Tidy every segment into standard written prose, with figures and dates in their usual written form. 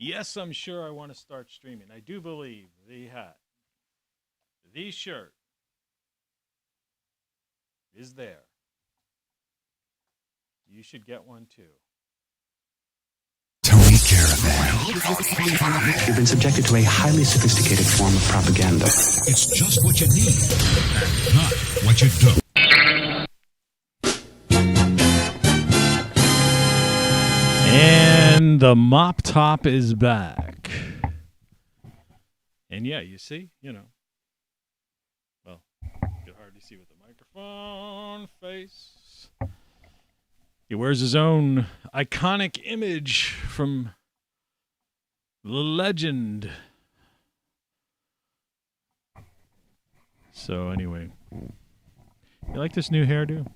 Yes, I'm sure I want to start streaming. I do believe the hat, the shirt is there. You should get one too. Tony Caravan. You've been subjected to a highly sophisticated form of propaganda. It's just what you need, and not what you don't. And the mop top is back. And yeah, you see, well, you can hardly see with the microphone face. He wears his own iconic image from the legend. So anyway, you like this new hairdo?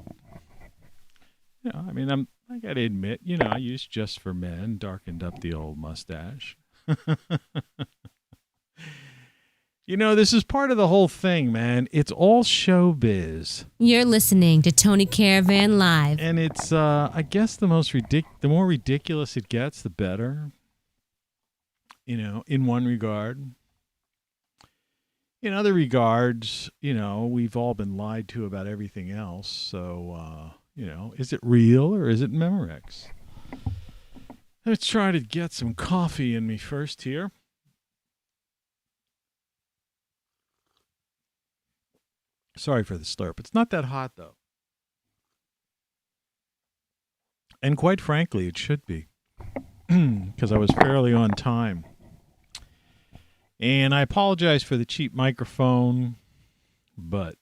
Yeah, I mean, I got to admit, I used Just for Men, darkened up the old mustache. This is part of the whole thing, man. It's all showbiz. You're listening to Tony Caravan Live. And it's, I guess, the more ridiculous it gets, the better. In one regard. In other regards, we've all been lied to about everything else. So, is it real or is it Memorex? Let's try to get some coffee in me first here. Sorry for the slurp. It's not that hot, though. And quite frankly, it should be. Because I was fairly on time. And I apologize for the cheap microphone, but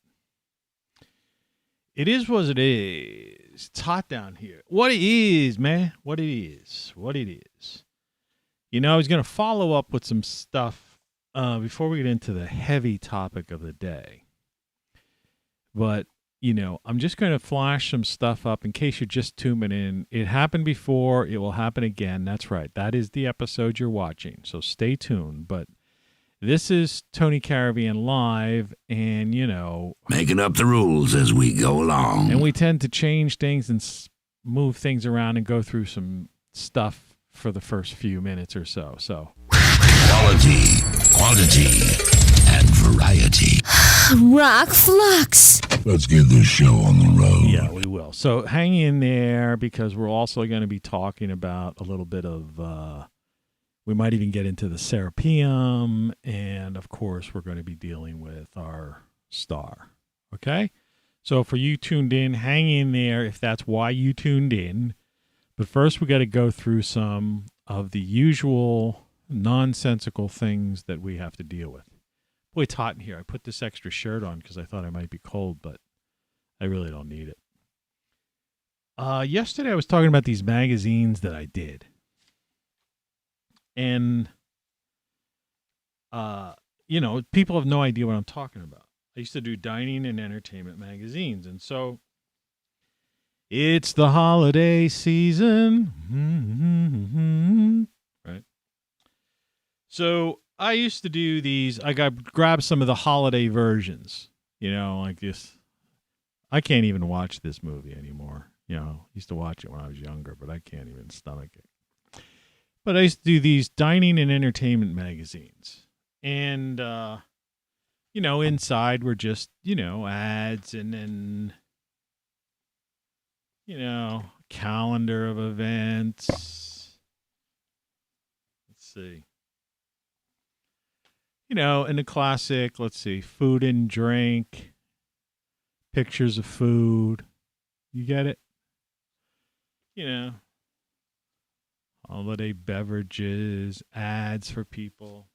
it is what it is. It's hot down here. What it is, man. What it is. What it is. I was going to follow up with some stuff before we get into the heavy topic of the day. But, I'm just going to flash some stuff up in case you're just tuning in. It happened before. It will happen again. That's right. That is the episode you're watching. So stay tuned. But this is Tony Caravan Live, and, Making up the rules as we go along. And we tend to change things and move things around and go through some stuff for the first few minutes or so. Quality, quantity, and variety. ROCKFLUX. Let's get this show on the road. Yeah, we will. So hang in there because we're also going to be talking about a little bit of, we might even get into the Serapeum, and of course we're going to be dealing with our star. Okay? So for you tuned in, hang in there if that's why you tuned in. But first we got to go through some of the usual nonsensical things that we have to deal with. Boy, it's hot in here. I put this extra shirt on because I thought I might be cold, but I really don't need it. Yesterday I was talking about these magazines that I did. And, people have no idea what I'm talking about. I used to do dining and entertainment magazines. And so it's the holiday season. Right. So I used to do these. I grabbed some of the holiday versions, like this. I can't even watch this movie anymore. I used to watch it when I was younger, but I can't even stomach it. But I used to do these dining and entertainment magazines. And, inside were just, ads and then, calendar of events. Let's see. In the classic, let's see, food and drink, pictures of food. You get it? Holiday beverages, ads for people.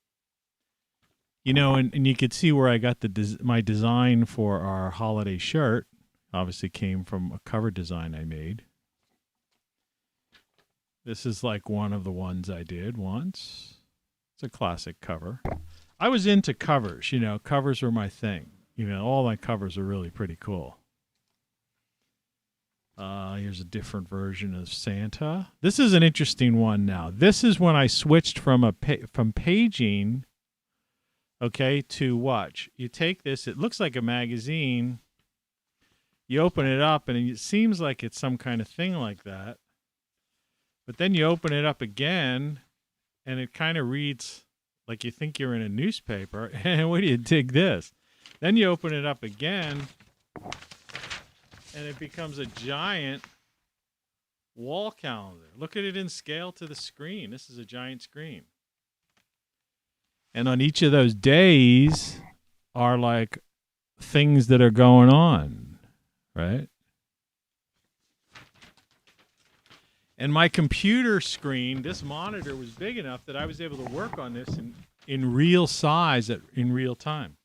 And you could see where I got my design for our holiday shirt. Obviously came from a cover design I made. This is like one of the ones I did once. It's a classic cover. I was into covers, covers were my thing. All my covers are really pretty cool. Here's a different version of Santa. This is an interesting one now. This is when I switched from paging, okay, to watch. You take this, it looks like a magazine. You open it up, and it seems like it's some kind of thing like that. But then you open it up again, and it kind of reads like you think you're in a newspaper. And wait do you dig this? Then you open it up again, and it becomes a giant wall calendar. Look at it in scale to the screen. This is a giant screen. And on each of those days are like things that are going on, right? And my computer screen, this monitor was big enough that I was able to work on this in real size in real time.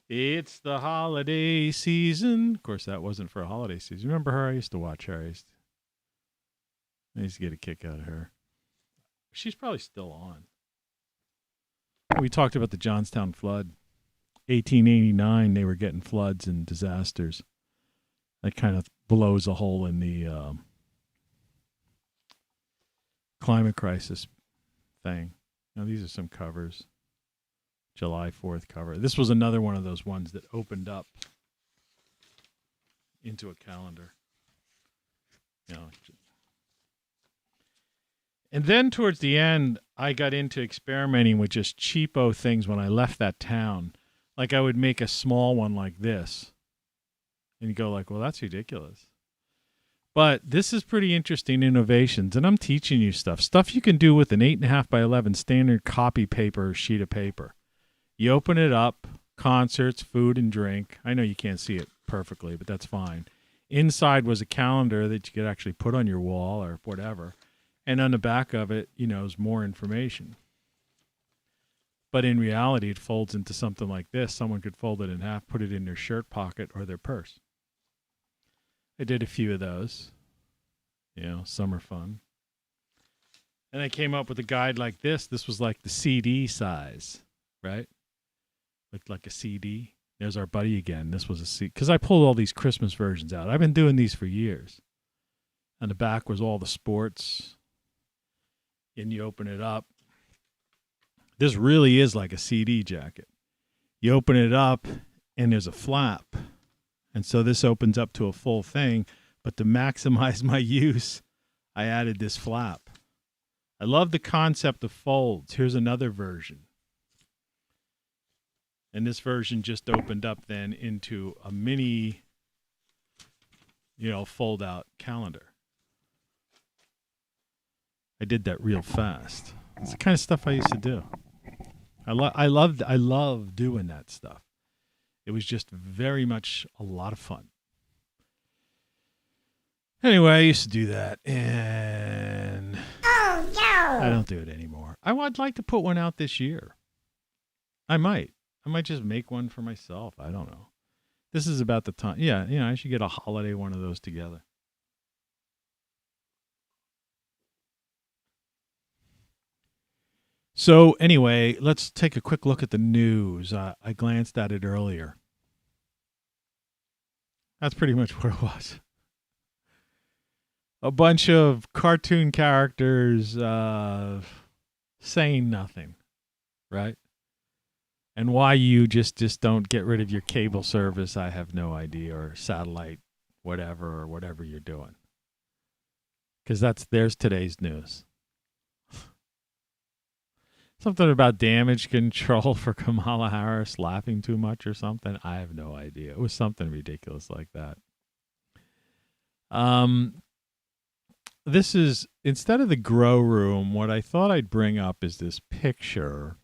It's the holiday season. Of course, that wasn't for a holiday season. Remember her? I used to watch her. I used to get a kick out of her. She's probably still on. We talked about the Johnstown flood. 1889, they were getting floods and disasters. That kind of blows a hole in the climate crisis thing. Now, these are some covers. July 4th cover. This was another one of those ones that opened up into a calendar. You know. And then towards the end, I got into experimenting with just cheapo things when I left that town. Like I would make a small one like this. And you go like, well, that's ridiculous. But this is pretty interesting innovations. And I'm teaching you stuff you can do with an 8.5 by 11 standard copy paper sheet of paper. You open it up, concerts, food, and drink. I know you can't see it perfectly, but that's fine. Inside was a calendar that you could actually put on your wall or whatever. And on the back of it, is more information. But in reality, it folds into something like this. Someone could fold it in half, put it in their shirt pocket or their purse. I did a few of those. Summer fun. And I came up with a guide like this. This was like the CD size, right? Looked like a CD. There's our buddy again. This was a CD. Because I pulled all these Christmas versions out. I've been doing these for years. On the back was all the sports. And you open it up. This really is like a CD jacket. You open it up, and there's a flap. And so this opens up to a full thing. But to maximize my use, I added this flap. I love the concept of folds. Here's another version. And this version just opened up then into a mini, fold-out calendar. I did that real fast. It's the kind of stuff I used to do. I love doing that stuff. It was just very much a lot of fun. Anyway, I used to do that, and I don't do it anymore. I'd like to put one out this year. I might just make one for myself. I don't know. This is about the time. Yeah, I should get a holiday one of those together. So anyway, let's take a quick look at the news. I glanced at it earlier. That's pretty much what it was. A bunch of cartoon characters saying nothing, right? And why you just don't get rid of your cable service, I have no idea, or satellite, whatever you're doing. Because there's today's news. Something about damage control for Kamala Harris laughing too much or something. I have no idea. It was something ridiculous like that. This is, instead of the grow room, what I thought I'd bring up is this picture.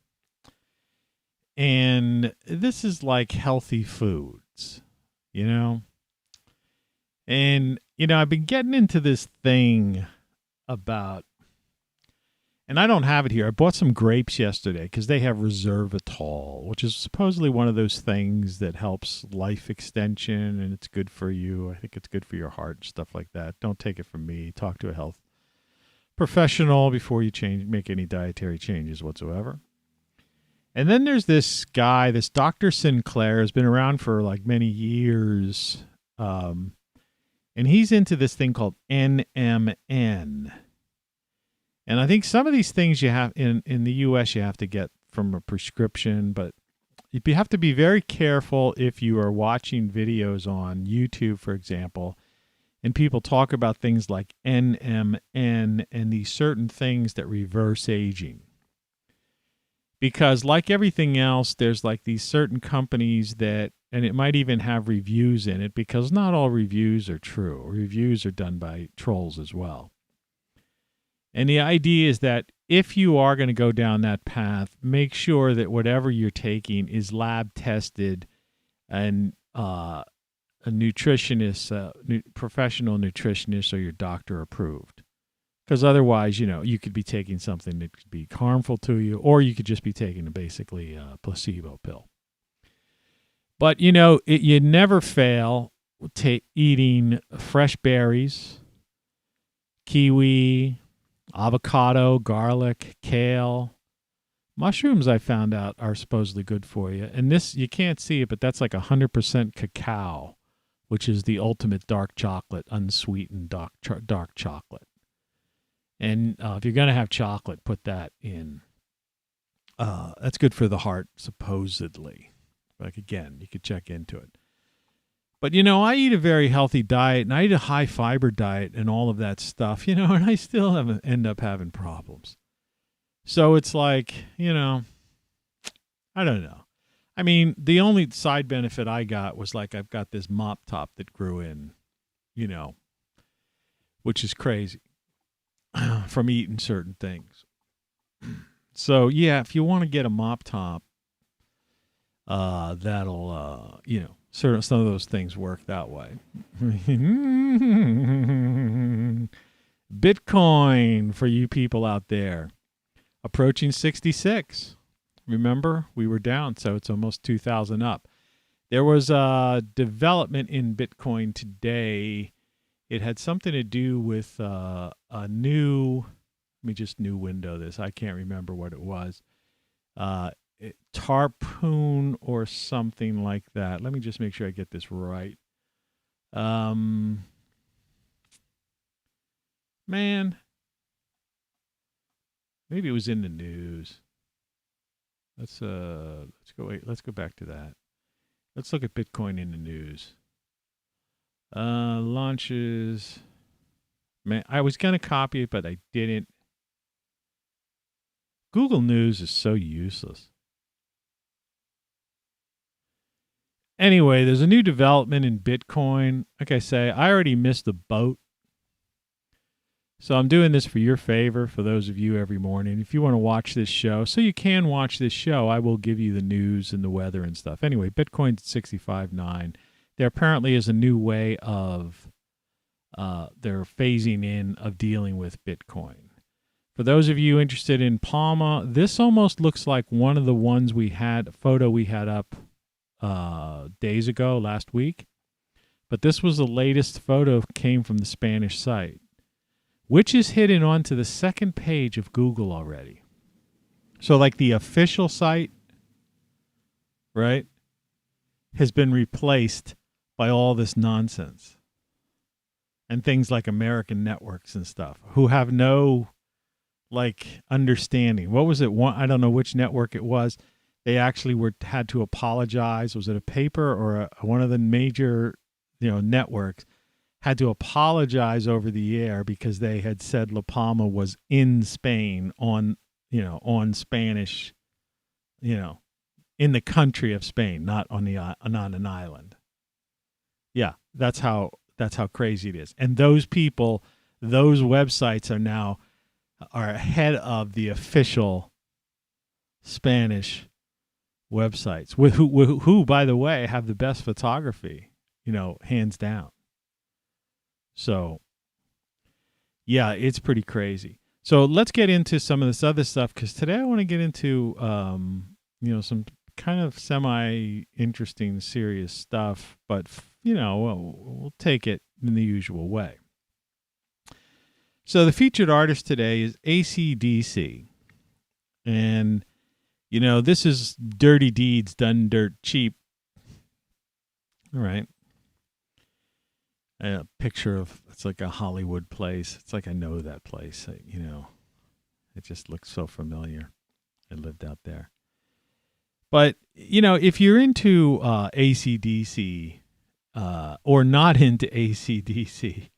And this is like healthy foods, And, I've been getting into this thing about, and I don't have it here. I bought some grapes yesterday because they have resveratrol, which is supposedly one of those things that helps life extension, and it's good for you. I think it's good for your heart and stuff like that. Don't take it from me. Talk to a health professional before you make any dietary changes whatsoever. And then there's this guy, this Dr. Sinclair, has been around for like many years, and he's into this thing called NMN. And I think some of these things you have in the U.S. you have to get from a prescription, but you have to be very careful if you are watching videos on YouTube, for example, And people talk about things like NMN and these certain things that reverse aging. Because like everything else, there's like these certain companies that, and it might even have reviews in it, because not all reviews are true. Reviews are done by trolls as well. And the idea is that if you are going to go down that path, make sure that whatever you're taking is lab tested and a nutritionist, professional nutritionist, or your doctor approved. Because otherwise, you could be taking something that could be harmful to you, or you could just be taking basically a placebo pill. But, you never fail eating fresh berries, kiwi, avocado, garlic, kale. Mushrooms, I found out, are supposedly good for you. And this, you can't see it, but that's like 100% cacao, which is the ultimate dark chocolate, unsweetened dark chocolate. And if you're going to have chocolate, put that in. That's good for the heart, supposedly. Like, again, you could check into it. But, I eat a very healthy diet, and I eat a high-fiber diet and all of that stuff, and I still end up having problems. So it's like, I don't know. I mean, the only side benefit I got was like I've got this mop top that grew in, which is crazy. From eating certain things. So, yeah, if you want to get a mop top, that'll, some of those things work that way. Bitcoin for you people out there. Approaching 66. Remember, we were down, so it's almost 2,000 up. There was a development in Bitcoin today. It had something to do with a new, let me just new window this. I can't remember what it was. Tarpoon or something like that. Let me just make sure I get this right. Man, maybe it was in the news. Let's go back to that. Let's look at Bitcoin in the news. Launches. Man, I was going to copy it, but I didn't. Google News is so useless. Anyway, there's a new development in Bitcoin. Like I say, I already missed the boat. So I'm doing this for your favor, for those of you every morning. If you want to watch this show, so you can watch this show, I will give you the news and the weather and stuff. Anyway, Bitcoin's at 65.9. There apparently is a new way of they're phasing in of dealing with Bitcoin. For those of you interested in Palma, this almost looks like one of the ones photo we had up days ago, last week. But this was the latest photo, came from the Spanish site, which is hidden onto the second page of Google already. So like the official site, right, has been replaced by all this nonsense. And things like American networks and stuff, who have no understanding. What was it? I don't know which network it was. They actually had to apologize. Was it a paper or one of the major, networks had to apologize over the air because they had said La Palma was in Spain on Spanish, in the country of Spain, not on an island. Yeah, that's how crazy it is. And those people, those websites are ahead of the official Spanish websites, who, by the way, have the best photography, hands down. So, yeah, it's pretty crazy. So let's get into some of this other stuff, because today I want to get into, some kind of semi-interesting, serious stuff, but, we'll take it in the usual way. So the featured artist today is Acdc. And, this is Dirty Deeds Done Dirt Cheap. All right. A picture of, it's like a Hollywood place. It's like I know that place, It just looks so familiar. I lived out there. But, if you're into AC/DC, or not into AC/DC,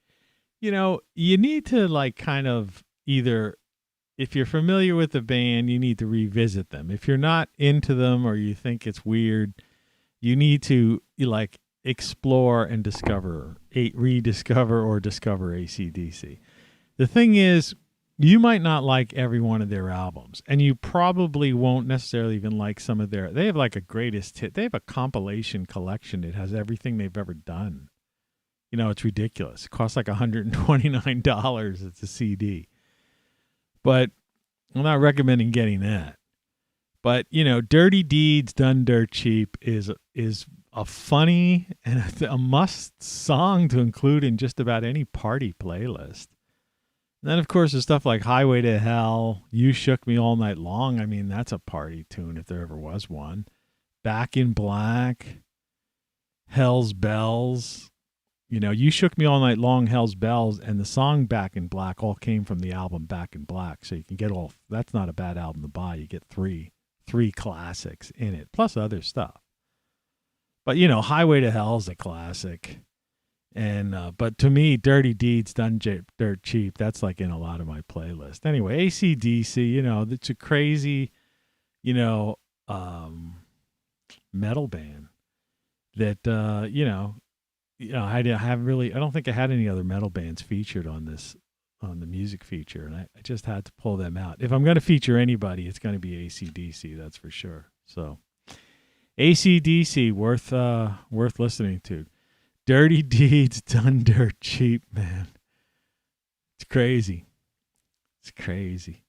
you need to like kind of either, if you're familiar with the band, you need to revisit them. If you're not into them or you think it's weird, you need to like explore and rediscover or discover AC/DC. The thing is, you might not like every one of their albums, and you probably won't necessarily even like some of they have like a greatest hit. They have a compilation collection that has everything they've ever done. It's ridiculous. It costs like $129. It's a CD. But I'm not recommending getting that. But, Dirty Deeds Done Dirt Cheap is a funny and a must song to include in just about any party playlist. And then, of course, there's stuff like Highway to Hell, You Shook Me All Night Long. I mean, that's a party tune if there ever was one. Back in Black, Hell's Bells. You Shook Me All Night Long, Hell's Bells, and the song Back in Black all came from the album Back in Black. So you can get that's not a bad album to buy. You get three classics in it, plus other stuff. But, Highway to Hell is a classic. And but to me, Dirty Deeds Done Dirt Cheap, that's like in a lot of my playlist. Anyway, AC/DC, it's a crazy, metal band that, I don't think I had any other metal bands featured on the music feature, and I just had to pull them out. If I'm going to feature anybody, it's going to be AC/DC, that's for sure. So AC/DC, worth listening to. Dirty Deeds Done Dirt Cheap, man. It's crazy. It's crazy.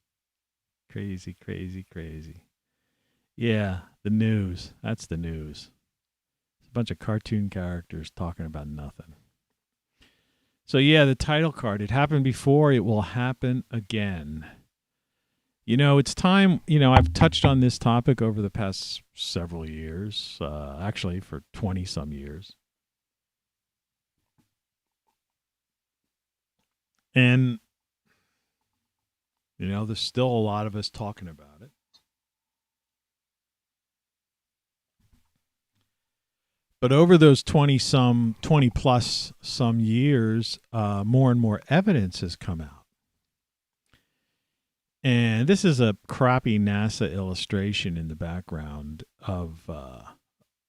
Crazy, crazy, crazy. Yeah, the news. That's the news. It's a bunch of cartoon characters talking about nothing. So yeah, the title card. It happened before. It will happen again. It's time. I've touched on this topic over the past several years, actually for 20-some years. And, there's still a lot of us talking about it. But over those 20 plus some years, more and more evidence has come out. And this is a crappy NASA illustration in the background of a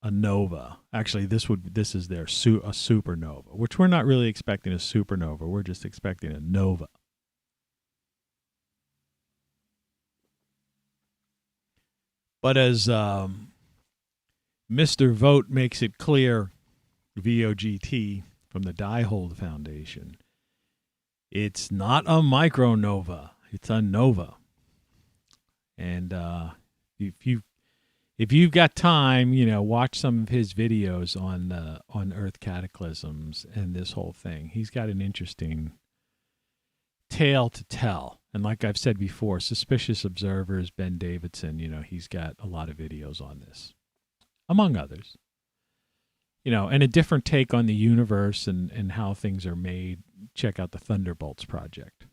nova. Actually, this is a supernova, which we're not really expecting a supernova. We're just expecting a nova. But as Mr. Vogt makes it clear, VOGT from the Diehold Foundation, it's not a micronova. It's a nova. And if you've got time, watch some of his videos on Earth cataclysms and this whole thing. He's got an interesting tale to tell. And like I've said before, Suspicious Observers, Ben Davidson, he's got a lot of videos on this, among others. And a different take on the universe and how things are made. Check out the Thunderbolts Project.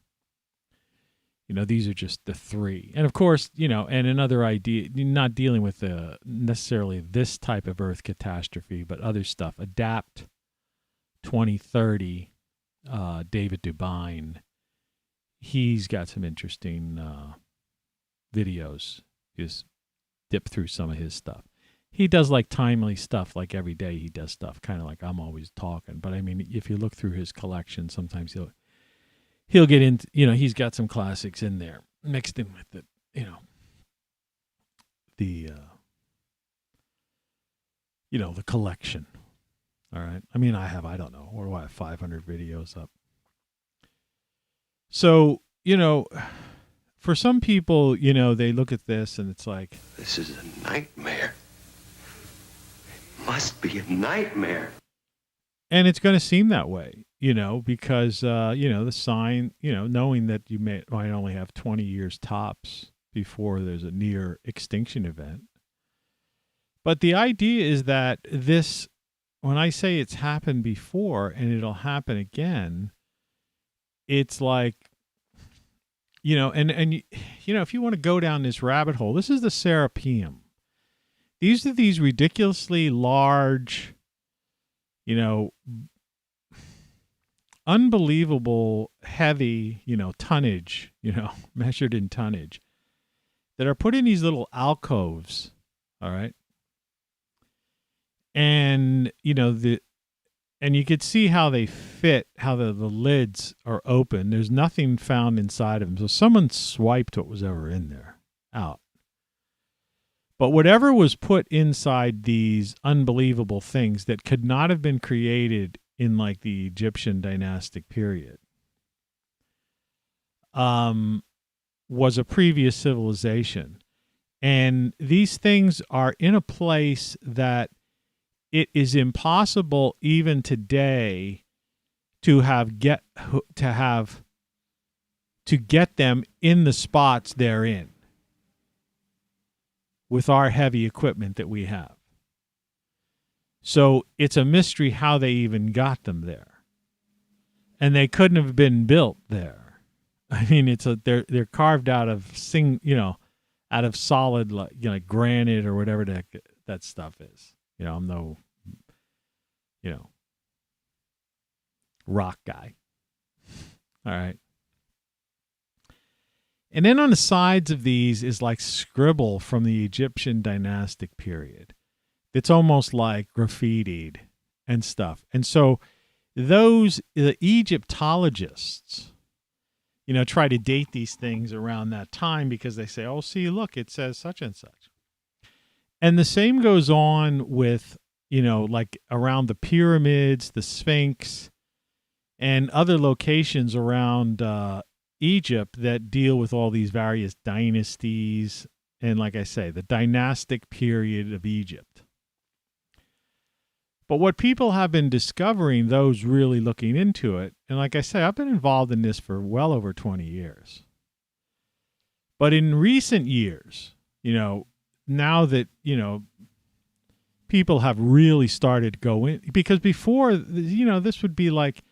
These are just the three. And of course, and another idea, not dealing with necessarily this type of Earth catastrophe, but other stuff. Adapt 2030, David Dubine. He's got some interesting videos. Just dip through some of his stuff. He does like timely stuff, like every day he does stuff, kind of like I'm always talking. But I mean, if you look through his collection, sometimes he'll get into, he's got some classics in there mixed in with it, the collection. All right. I mean, I don't know, or do I have 500 videos up? So, for some people, they look at this and it's like, this is a nightmare. It must be a nightmare. And it's going to seem that way, because, the sign, knowing that you might only have 20 years tops before there's a near extinction event. But the idea is that this, when I say it's happened before and it'll happen again, it's like, and if you want to go down this rabbit hole, this is the Serapeum. These are these ridiculously large, unbelievable heavy, tonnage, measured in tonnage, that are put in these little alcoves, all right? And, and you could see how they fit, how the lids are open. There's nothing found inside of them. So someone swiped what was ever in there out. But whatever was put inside these unbelievable things that could not have been created in like the Egyptian dynastic period, was a previous civilization. And these things are in a place that it is impossible even today to get them in the spots they're in with our heavy equipment that we have. So it's a mystery how they even got them there. And they couldn't have been built there. I mean, they're carved out of out of solid, like granite or whatever that stuff is. I'm no rock guy. All right. And then on the sides of these is like scribble from the Egyptian dynastic period. It's almost like graffitied and stuff. And so the Egyptologists, try to date these things around that time because they say, oh, see, look, it says such and such. And the same goes on with, like around the pyramids, the Sphinx, and other locations around Egypt that deal with all these various dynasties. And like I say, the dynastic period of Egypt. But what people have been discovering, those really looking into it, and like I say, I've been involved in this for well over 20 years. But in recent years, now that, people have really started going, because before, this would be like,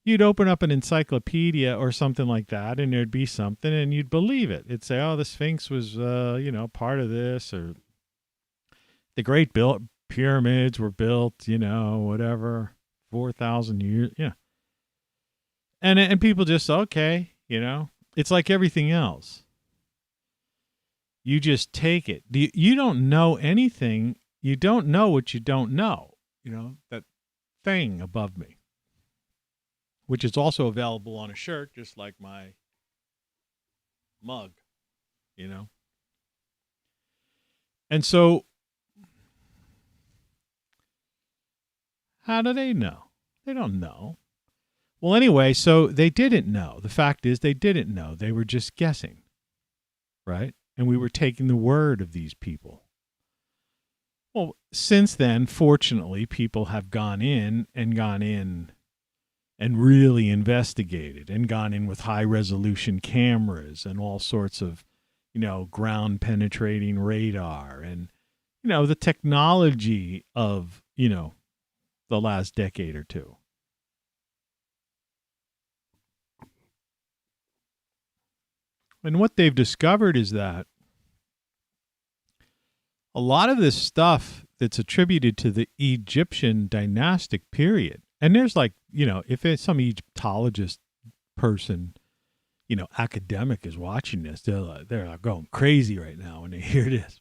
you'd open up an encyclopedia or something like that, and there'd be something, and you'd believe it. It'd say, oh, the Sphinx was, part of this, or the Great Pyramids were built, whatever, 4,000 years, yeah. And people just, okay, it's like everything else. You just take it. You don't know anything. You don't know what you don't know. That thing above me, which is also available on a shirt, just like my mug, And so, how do they know? They don't know. Well, anyway, so they didn't know. The fact is they didn't know. They were just guessing, right? And we were taking the word of these people. Well, since then, fortunately, people have gone in and really investigated and gone in with high-resolution cameras and all sorts of, ground-penetrating radar and, the technology of, the last decade or two. And what they've discovered is that a lot of this stuff that's attributed to the Egyptian dynastic period, and there's like, if it's some Egyptologist person, academic is watching this, they're like going crazy right now when they hear this.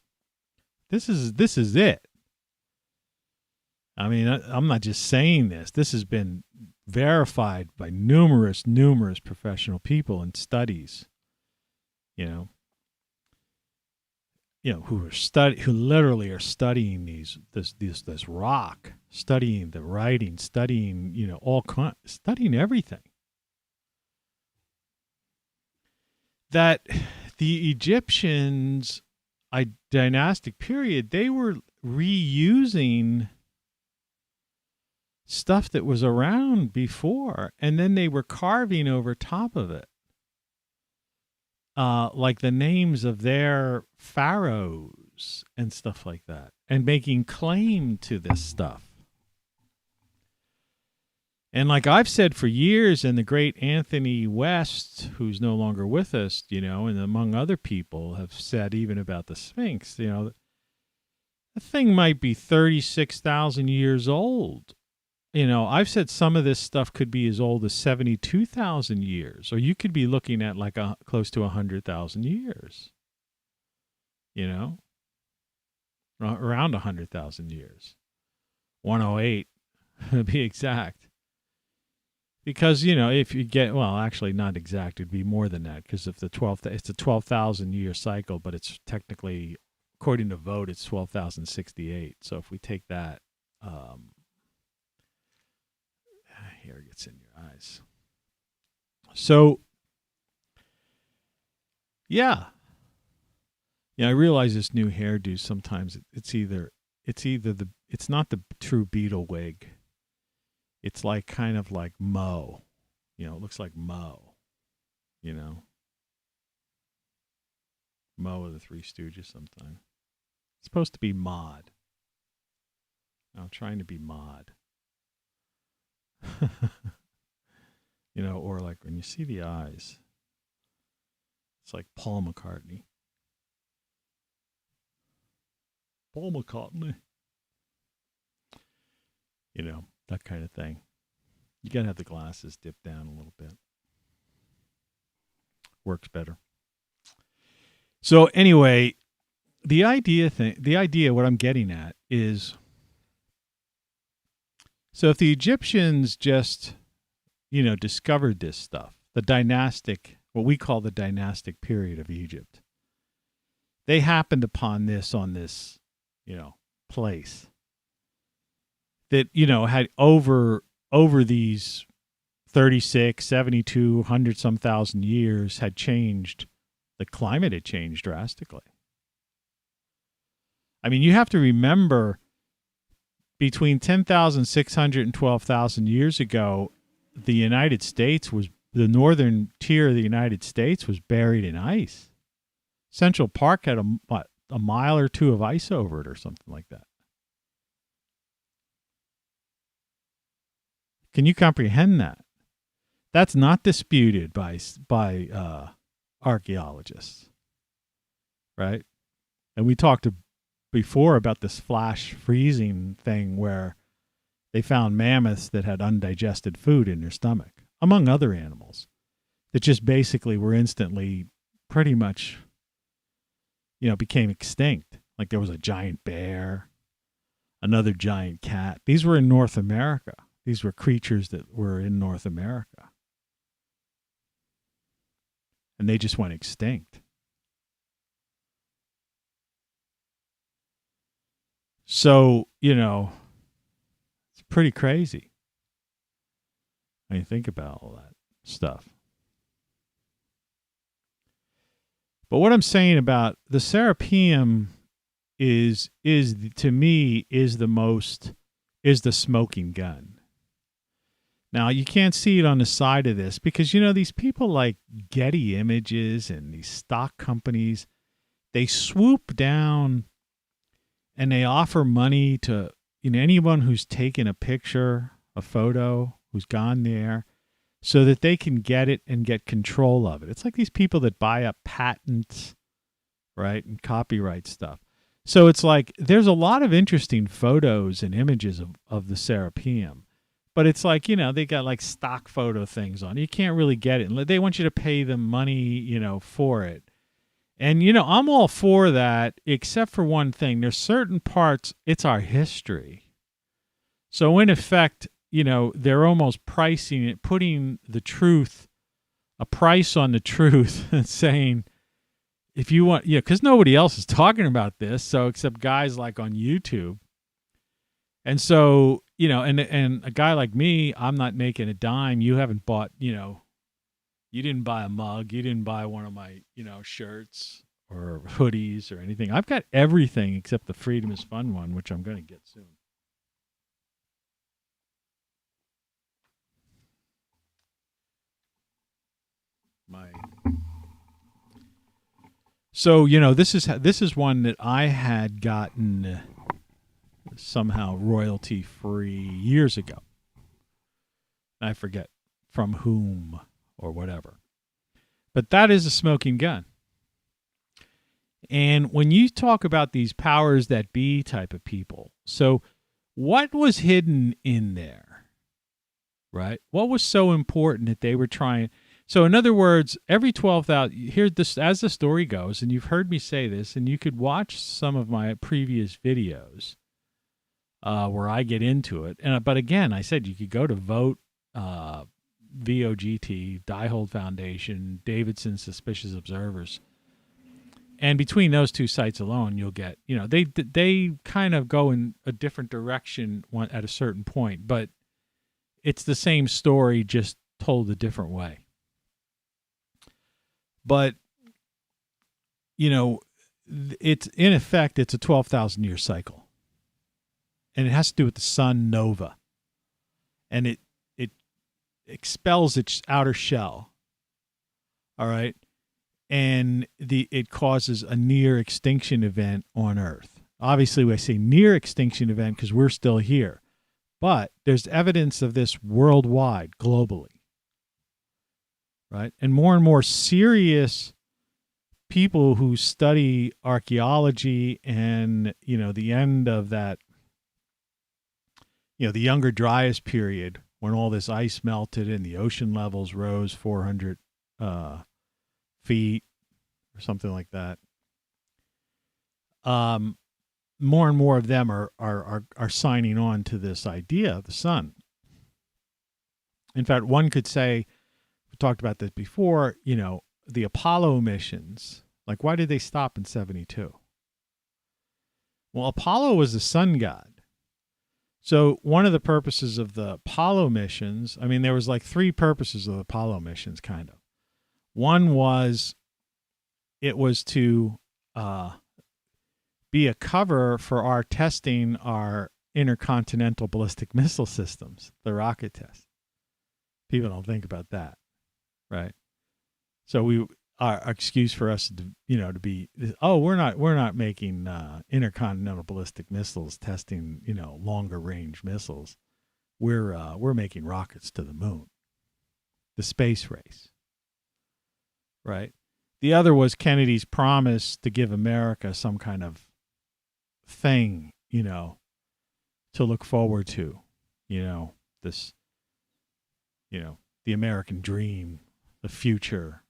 This is it. I mean, I'm not just saying this. This has been verified by numerous professional people in studies, who literally are studying this rock, studying the writing, studying, studying everything. That the Egyptians, dynastic period, they were reusing stuff that was around before, and then they were carving over top of it. Like the names of their pharaohs and stuff like that, and making claim to this stuff. And like I've said for years, and the great Anthony West, who's no longer with us, and among other people have said even about the Sphinx, the thing might be 36,000 years old. I've said some of this stuff could be as old as 72,000 years, or you could be looking at like close to 100,000 years. Around 100,000 years. 108 to be exact. Because, if you get, well, actually not exact, it'd be more than that, because if it's a 12,000 year cycle, but it's technically, according to Vote, it's 12,068. So if we take that, here it gets in your eyes. So, yeah. I realize this new hairdo, sometimes it's not the true Beatle wig. It's like kind of like Mo. It looks like Mo. Mo of the Three Stooges sometimes. It's supposed to be Mod. I'm trying to be Mod. Or like when you see the eyes, it's like Paul McCartney. Paul McCartney. That kind of thing. You got to have the glasses dipped down a little bit. Works better. So anyway, the idea, what I'm getting at is, so if the Egyptians just, discovered this stuff, what we call the dynastic period of Egypt, they happened upon this on this, place that, had over these 36, 72, 100 some thousand years had changed. The climate had changed drastically. I mean, you have to remember, between 10,600 and 12,000 years ago, the northern tier of the United States was buried in ice. Central Park had a mile or two of ice over it or something like that. Can you comprehend that? That's not disputed by archaeologists, right? And we talked before about this flash freezing thing where they found mammoths that had undigested food in their stomach, among other animals, that just basically were instantly pretty much, became extinct. Like there was a giant bear, another giant cat. These were in North America. These were creatures that were in North America. And they just went extinct. So, it's pretty crazy when you think about all that stuff. But what I'm saying about the Serapeum is to me the smoking gun. Now, you can't see it on the side of this because, these people like Getty Images and these stock companies, they swoop down and they offer money to anyone who's taken a picture, a photo, who's gone there, so that they can get it and get control of it. It's like these people that buy up patents, right, and copyright stuff. So it's like there's a lot of interesting photos and images of the Serapeum. But it's like, they got like stock photo things on. You can't really get it. They want you to pay them money, for it. And, I'm all for that, except for one thing. There's certain parts, it's our history. So in effect, they're almost pricing it, putting a price on the truth and saying, if you want, because nobody else is talking about this. So except guys like on YouTube. And so, and a guy like me, I'm not making a dime. You haven't bought, you didn't buy a mug. You didn't buy one of my, shirts or hoodies or anything. I've got everything except the Freedom is Fun one, which I'm going to get soon. So, this is one that I had gotten somehow royalty free years ago. I forget from whom or whatever. But that is a smoking gun. And when you talk about these powers that be type of people, so what was hidden in there? right? What was so important that they were trying? So in other words, every 12,000, here this as the story goes, and you've heard me say this, and you could watch some of my previous videos where I get into it. But again, I said you could go to Vote, VOGT, Diehold Foundation, Davidson Suspicious Observers. And between those two sites alone, you'll get, they kind of go in a different direction at a certain point, but it's the same story, just told a different way. But, it's in effect, it's a 12,000-year cycle. And it has to do with the sun nova. And it expels its outer shell. All right? And it causes a near extinction event on Earth. Obviously, I say near extinction event because we're still here. But there's evidence of this worldwide, globally. Right? And more serious people who study archaeology and, the end of that, the Younger Dryas period, when all this ice melted and the ocean levels rose 400 feet or something like that. More and more of them are signing on to this idea of the sun. In fact, one could say, we talked about this before, the Apollo missions, like why did they stop in 72? Well, Apollo was the sun god. So one of the purposes of the Apollo missions, there was like three purposes of the Apollo missions, kind of. One was, it was to be a cover for our testing our intercontinental ballistic missile systems, the rocket test. People don't think about that, right? So our excuse for us to, to be, we're not making intercontinental ballistic missiles testing, longer range missiles. We're making rockets to the moon, the space race. Right. The other was Kennedy's promise to give America some kind of thing, to look forward to, this, the American dream, the future,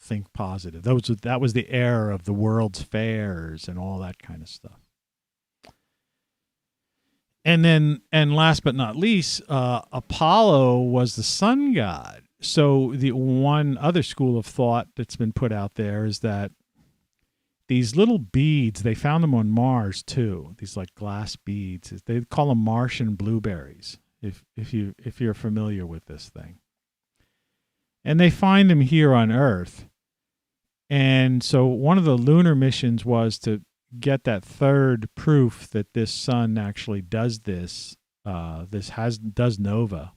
think positive. That was the era of the world's fairs and all that kind of stuff. And last but not least, Apollo was the sun god. So the one other school of thought that's been put out there is that these little beads, they found them on Mars too. These like glass beads. They call them Martian blueberries. If you're familiar with this thing, and they find them here on Earth. And so one of the lunar missions was to get that third proof that this sun actually does this. Does nova.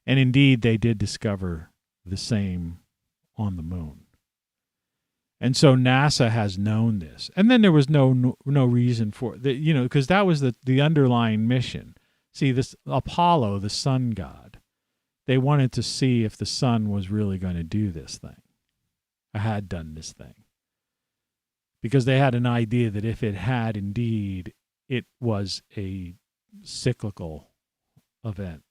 And indeed, they did discover the same on the moon. And so NASA has known this. And then there was no reason for it, because that was the underlying mission. See, this Apollo, the sun god, they wanted to see if the sun was really going to do this thing. I had done this thing. Because they had an idea that if it had indeed, it was a cyclical event.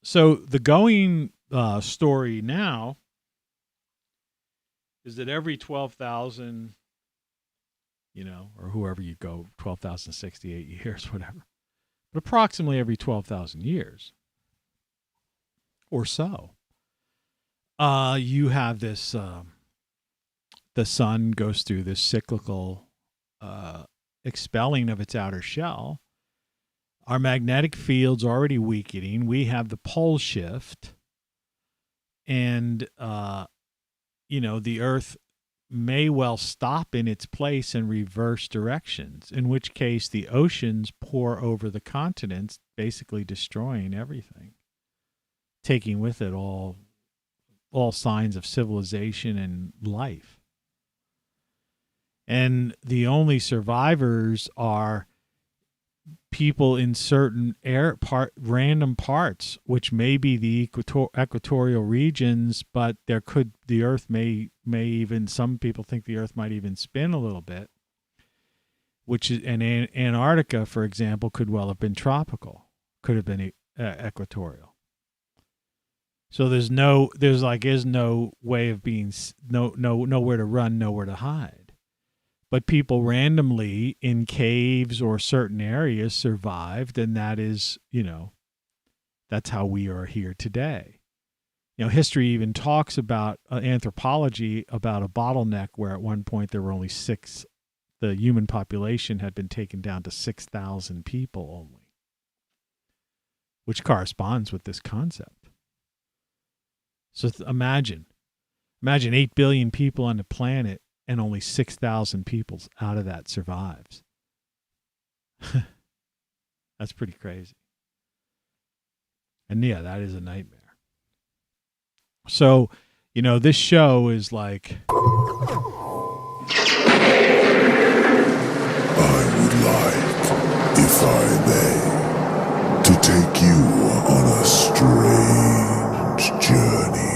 So the going story now is that every 12,000, or whoever you go, 12,068 years, whatever, but approximately every 12,000 years or so, you have this, the sun goes through this cyclical expelling of its outer shell. Our magnetic field's already weakening. We have the pole shift. And, the Earth may well stop in its place and reverse directions, in which case the oceans pour over the continents, basically destroying everything, taking with it all signs of civilization and life. And the only survivors are people in certain random parts, which may be the equatorial regions, but the Earth may even, some people think the Earth might even spin a little bit. which is, and Antarctica, for example, could well have been tropical, could have been equatorial. So there's no way of being, nowhere to run, nowhere to hide. But people randomly in caves or certain areas survived, and that is, that's how we are here today. History even talks about anthropology, about a bottleneck where at one point there were only the human population had been taken down to 6,000 people only, which corresponds with this concept. So imagine 8 billion people on the planet and only 6,000 people out of that survives. That's pretty crazy. And yeah, that is a nightmare. So, this show is like, I would like, if I may, to take you on a strange journey.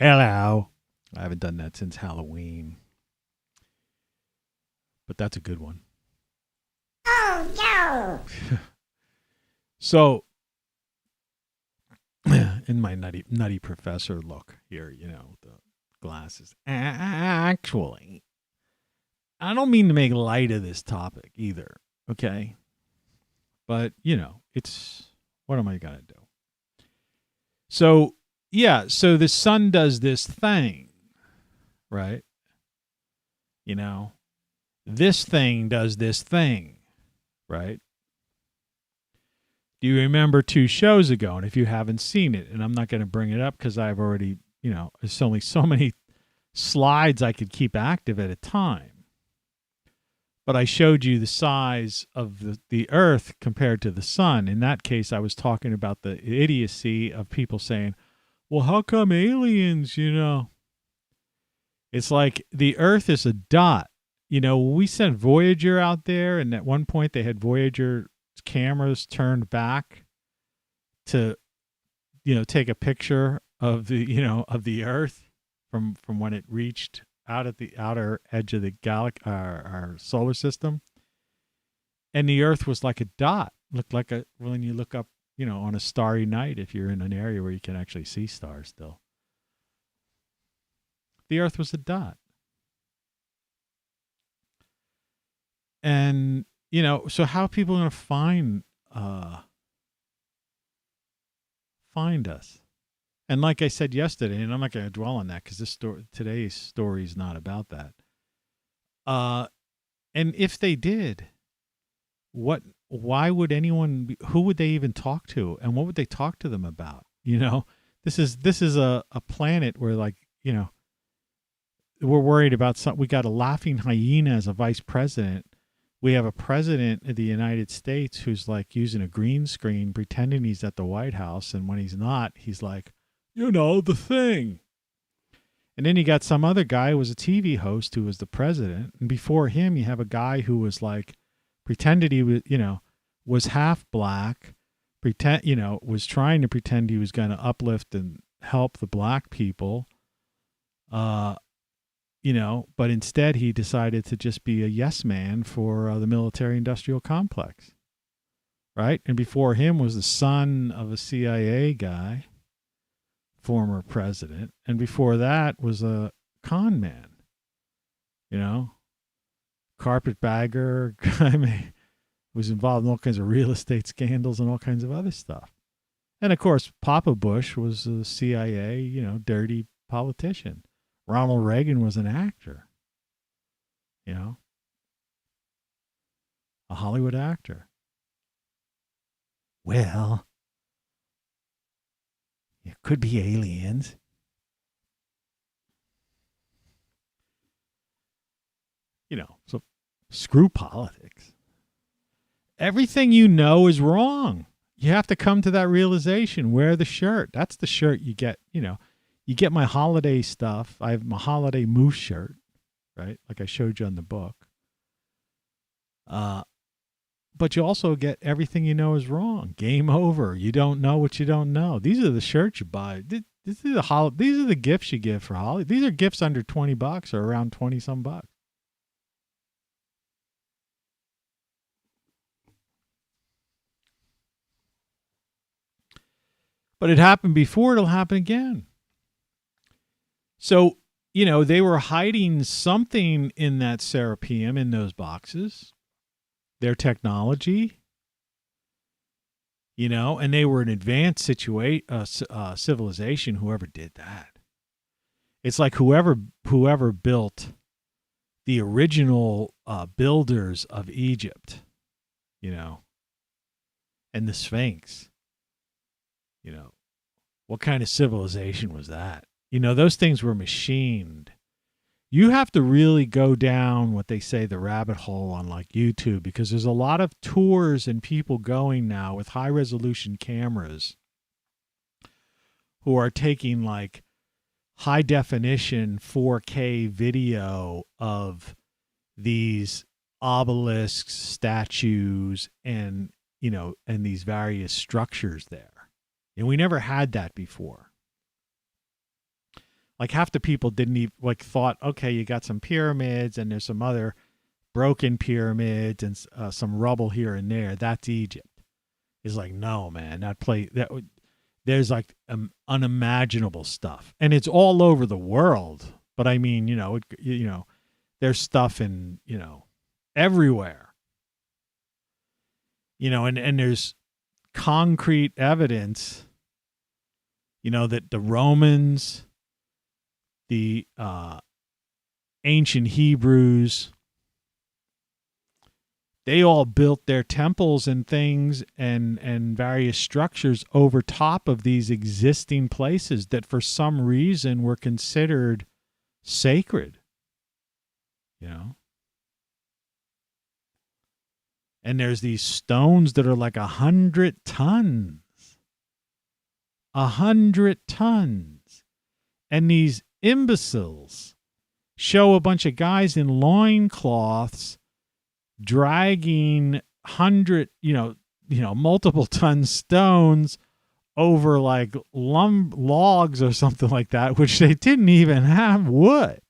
hello. I haven't done that since Halloween. But that's a good one. Oh, no. So, in my nutty professor look here, the glasses. Actually, I don't mean to make light of this topic either, okay? But, it's, what am I going to do? So, yeah, so the sun does this thing, right? This thing does this thing, right? Do you remember 2 shows ago? And if you haven't seen it, and I'm not going to bring it up because I've already, there's only so many slides I could keep active at a time. But I showed you the size of the Earth compared to the sun. In that case, I was talking about the idiocy of people saying, well, how come aliens, It's like the Earth is a dot. We sent Voyager out there, and at one point they had Voyager cameras turned back to, take a picture of the Earth from when it reached out at the outer edge of the our solar system, and the Earth was like a dot. Looked like when you look up, on a starry night, if you're in an area where you can actually see stars still. The Earth was a dot. And, so how are people going to find us? And like I said yesterday, and I'm not going to dwell on that because today's story is not about that. And if they did, why would who would they even talk to? And what would they talk to them about? This is a planet where, like, we're worried about we got a laughing hyena as a vice president. We have a president of the United States who's like using a green screen, pretending he's at the White House. And when he's not, he's like, the thing. And then you got some other guy who was a TV host who was the president. And before him, you have a guy who was like, pretended he was, was half black, was trying to pretend he was going to uplift and help the black people. But instead he decided to just be a yes man for the military-industrial complex, right? And before him was the son of a CIA guy, former president, and before that was a con man, carpetbagger, was involved in all kinds of real estate scandals and all kinds of other stuff. And of course, Papa Bush was a CIA, dirty politician. Ronald Reagan was an actor, a Hollywood actor. Well, it could be aliens. So screw politics. Everything is wrong. You have to come to that realization. Wear the shirt. That's the shirt you get, You get my holiday stuff. I have my holiday moose shirt, right? Like I showed you on the book. But you also get everything is wrong. Game over. You don't know what you don't know. These are the shirts you buy. These are the gifts you give for holiday. These are gifts under $20 or around 20 some bucks. But it happened before, it'll happen again. So, they were hiding something in that Serapeum, in those boxes, their technology, and they were an advanced civilization, whoever did that. It's like whoever built the original builders of Egypt, and the Sphinx, what kind of civilization was that? Those things were machined. You have to really go down what they say the rabbit hole on like YouTube, because there's a lot of tours and people going now with high resolution cameras who are taking like high definition 4K video of these obelisks, statues, and these various structures there. And we never had that before. Like half the people didn't even thought, okay, you got some pyramids and there's some other broken pyramids and some rubble here and there. That's Egypt. It's like, no, man, there's like unimaginable stuff, and it's all over the world. But I mean, there's stuff in everywhere. And there's concrete evidence, that the Romans, the ancient Hebrews, they all built their temples and things and various structures over top of these existing places that for some reason were considered sacred, And there's these stones that are like 100 tons. 100 tons. And these imbeciles show a bunch of guys in loincloths dragging multiple ton stones over like logs or something like that, which they didn't even have wood.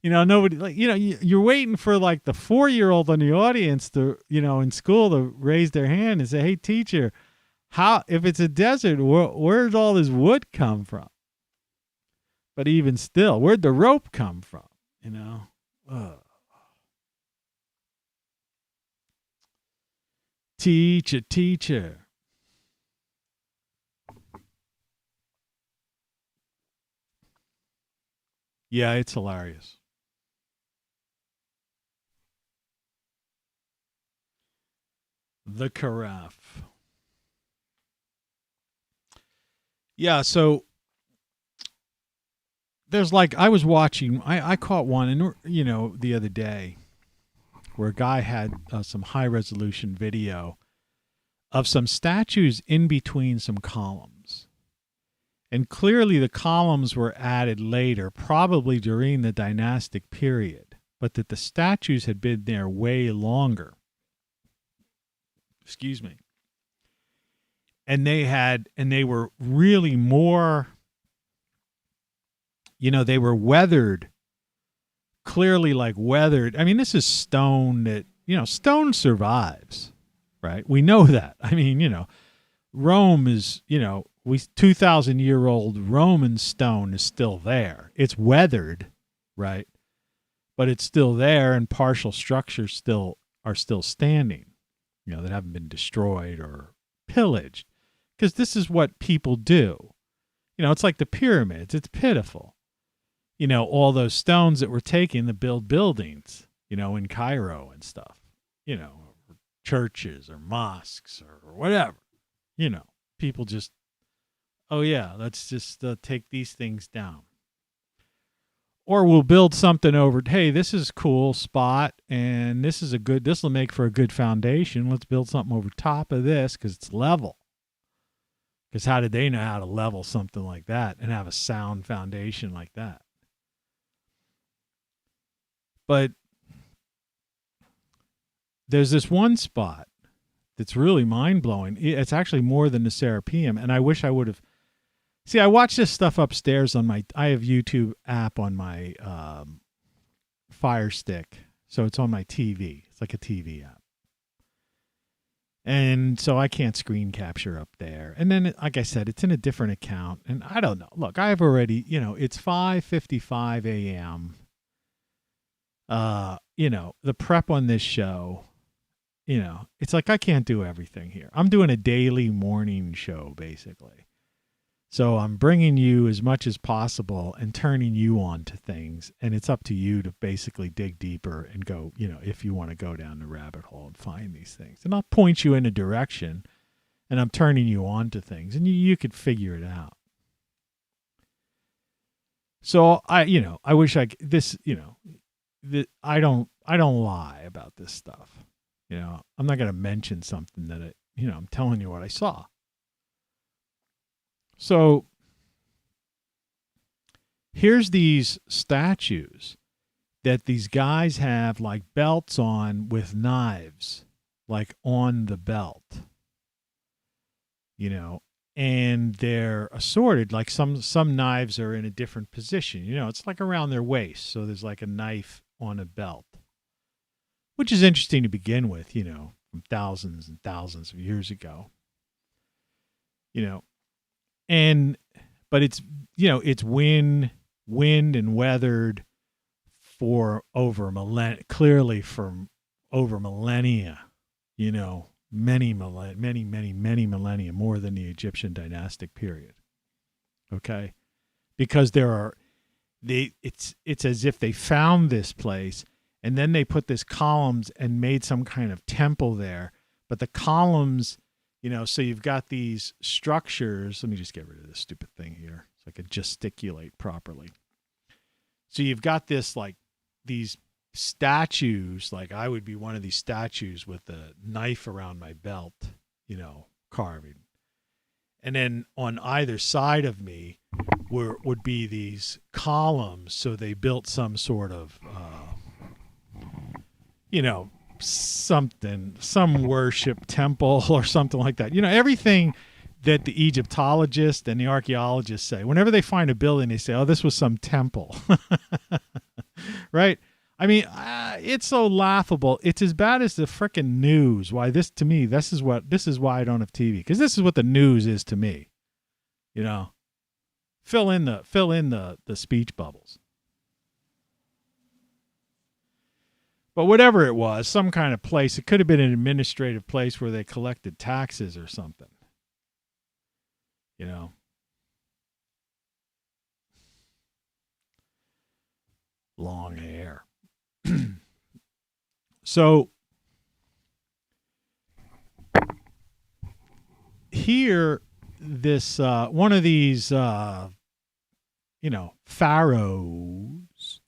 Nobody you're waiting for like the 4-year-old in the audience to, in school to raise their hand and say, hey, teacher, if it's a desert, where'd all this wood come from? But even still, where'd the rope come from? Ugh. Teacher. Yeah, it's hilarious. The carafe. Yeah, so there's I was watching, I caught one, and the other day, where a guy had some high resolution video of some statues in between some columns. And clearly the columns were added later, probably during the dynastic period, but that the statues had been there way longer. Excuse me. And they were really more, they were weathered, clearly weathered. I mean, this is stone that, stone survives, right? We know that. I mean, Rome is, 2,000-year-old Roman stone is still there. It's weathered, right? But it's still there, and partial structures are still standing, that haven't been destroyed or pillaged. Because this is what people do. It's like the pyramids. It's pitiful. All those stones that were taken to build buildings, in Cairo and stuff, churches or mosques or whatever, people just, oh yeah, let's just take these things down. Or we'll build something over, hey, this is a cool spot and this will make for a good foundation. Let's build something over top of this because it's level. Because how did they know how to level something like that and have a sound foundation like that? But there's this one spot that's really mind-blowing. It's actually more than the Serapeum, and I wish I would have. See, I watch this stuff upstairs on I have YouTube app on my Fire Stick, so it's on my TV. It's like a TV app. And so I can't screen capture up there. And then, like I said, it's in a different account. And I don't know. Look, I've already, it's 5:55 a.m. The prep on this show, it's like I can't do everything here. I'm doing a daily morning show, basically. So I'm bringing you as much as possible and turning you on to things. And it's up to you to basically dig deeper and go, if you want to go down the rabbit hole and find these things. And I'll point you in a direction, and I'm turning you on to things, and you could figure it out. So I wish I don't lie about this stuff. I'm not going to mention something that I'm telling you what I saw. So here's these statues that these guys have like belts on with knives, like on the belt, and they're assorted. Like some knives are in a different position, it's like around their waist. So there's like a knife on a belt, which is interesting to begin with, from thousands and thousands of years ago, but it's wind and weathered for over clearly from over millennia, many millennia, more than the Egyptian dynastic period. Okay. Because it's as if they found this place and then they put this columns and made some kind of temple there. But the columns, so you've got these structures. Let me just get rid of this stupid thing here so I can gesticulate properly. So you've got these statues, like I would be one of these statues with a knife around my belt, carving. And then on either side of me would be these columns. So they built some sort of, some worship temple or something like that. Everything that the Egyptologists and the archaeologists say, whenever they find a building, they say, oh, this was some temple. Right? I mean, it's so laughable. It's as bad as the frickin' news. Why this is why I don't have TV, because this is what the news is to me. Fill in the speech bubbles. But whatever it was, some kind of place, it could have been an administrative place where they collected taxes or something. Long hair. So here, this one of these pharaohs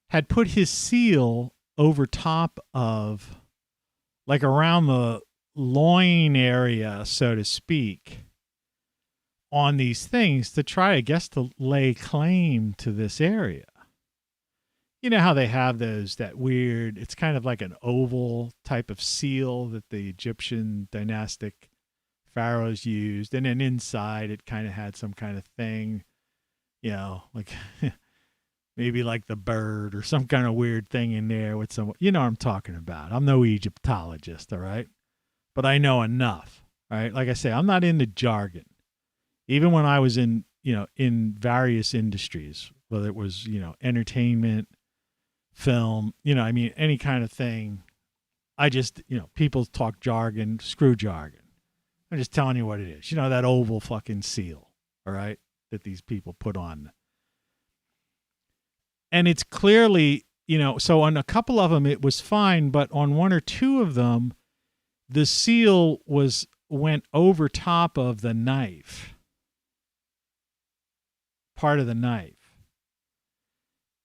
had put his seal over top of, like, around the loin area, so to speak, on these things to try, I guess, to lay claim to this area. You know how they have that weird, it's kind of like an oval type of seal that the Egyptian dynastic pharaohs used. And then inside it kind of had some kind of thing, like maybe like the bird or some kind of weird thing in there with some, what I'm talking about. I'm no Egyptologist, all right? But I know enough, right? Like I say, I'm not into jargon. Even when I was in various industries, whether it was, entertainment, film, any kind of thing. I just, people talk jargon, screw jargon. I'm just telling you what it is. That oval fucking seal, all right, that these people put on. And it's clearly, so on a couple of them it was fine, but on one or two of them, the seal went over top of the knife, part of the knife.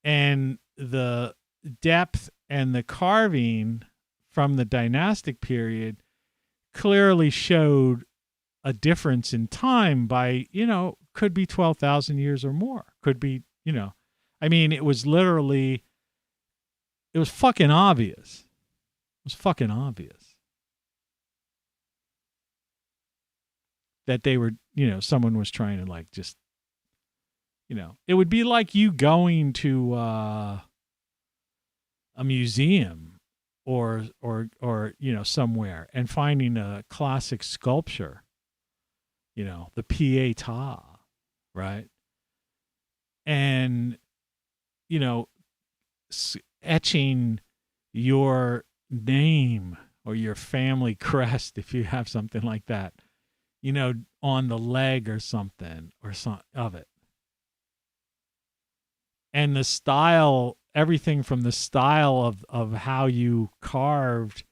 And the depth and the carving from the dynastic period clearly showed a difference in time by, could be 12,000 years or more. Could be, it was fucking obvious. It was fucking obvious. that they were, someone was trying to like just, it would be like you going to a museum or somewhere and finding a classic sculpture, the Pietà, right? And, etching your name or your family crest, if you have something like that, on the leg or something of it. And the style, everything from the style of how you carved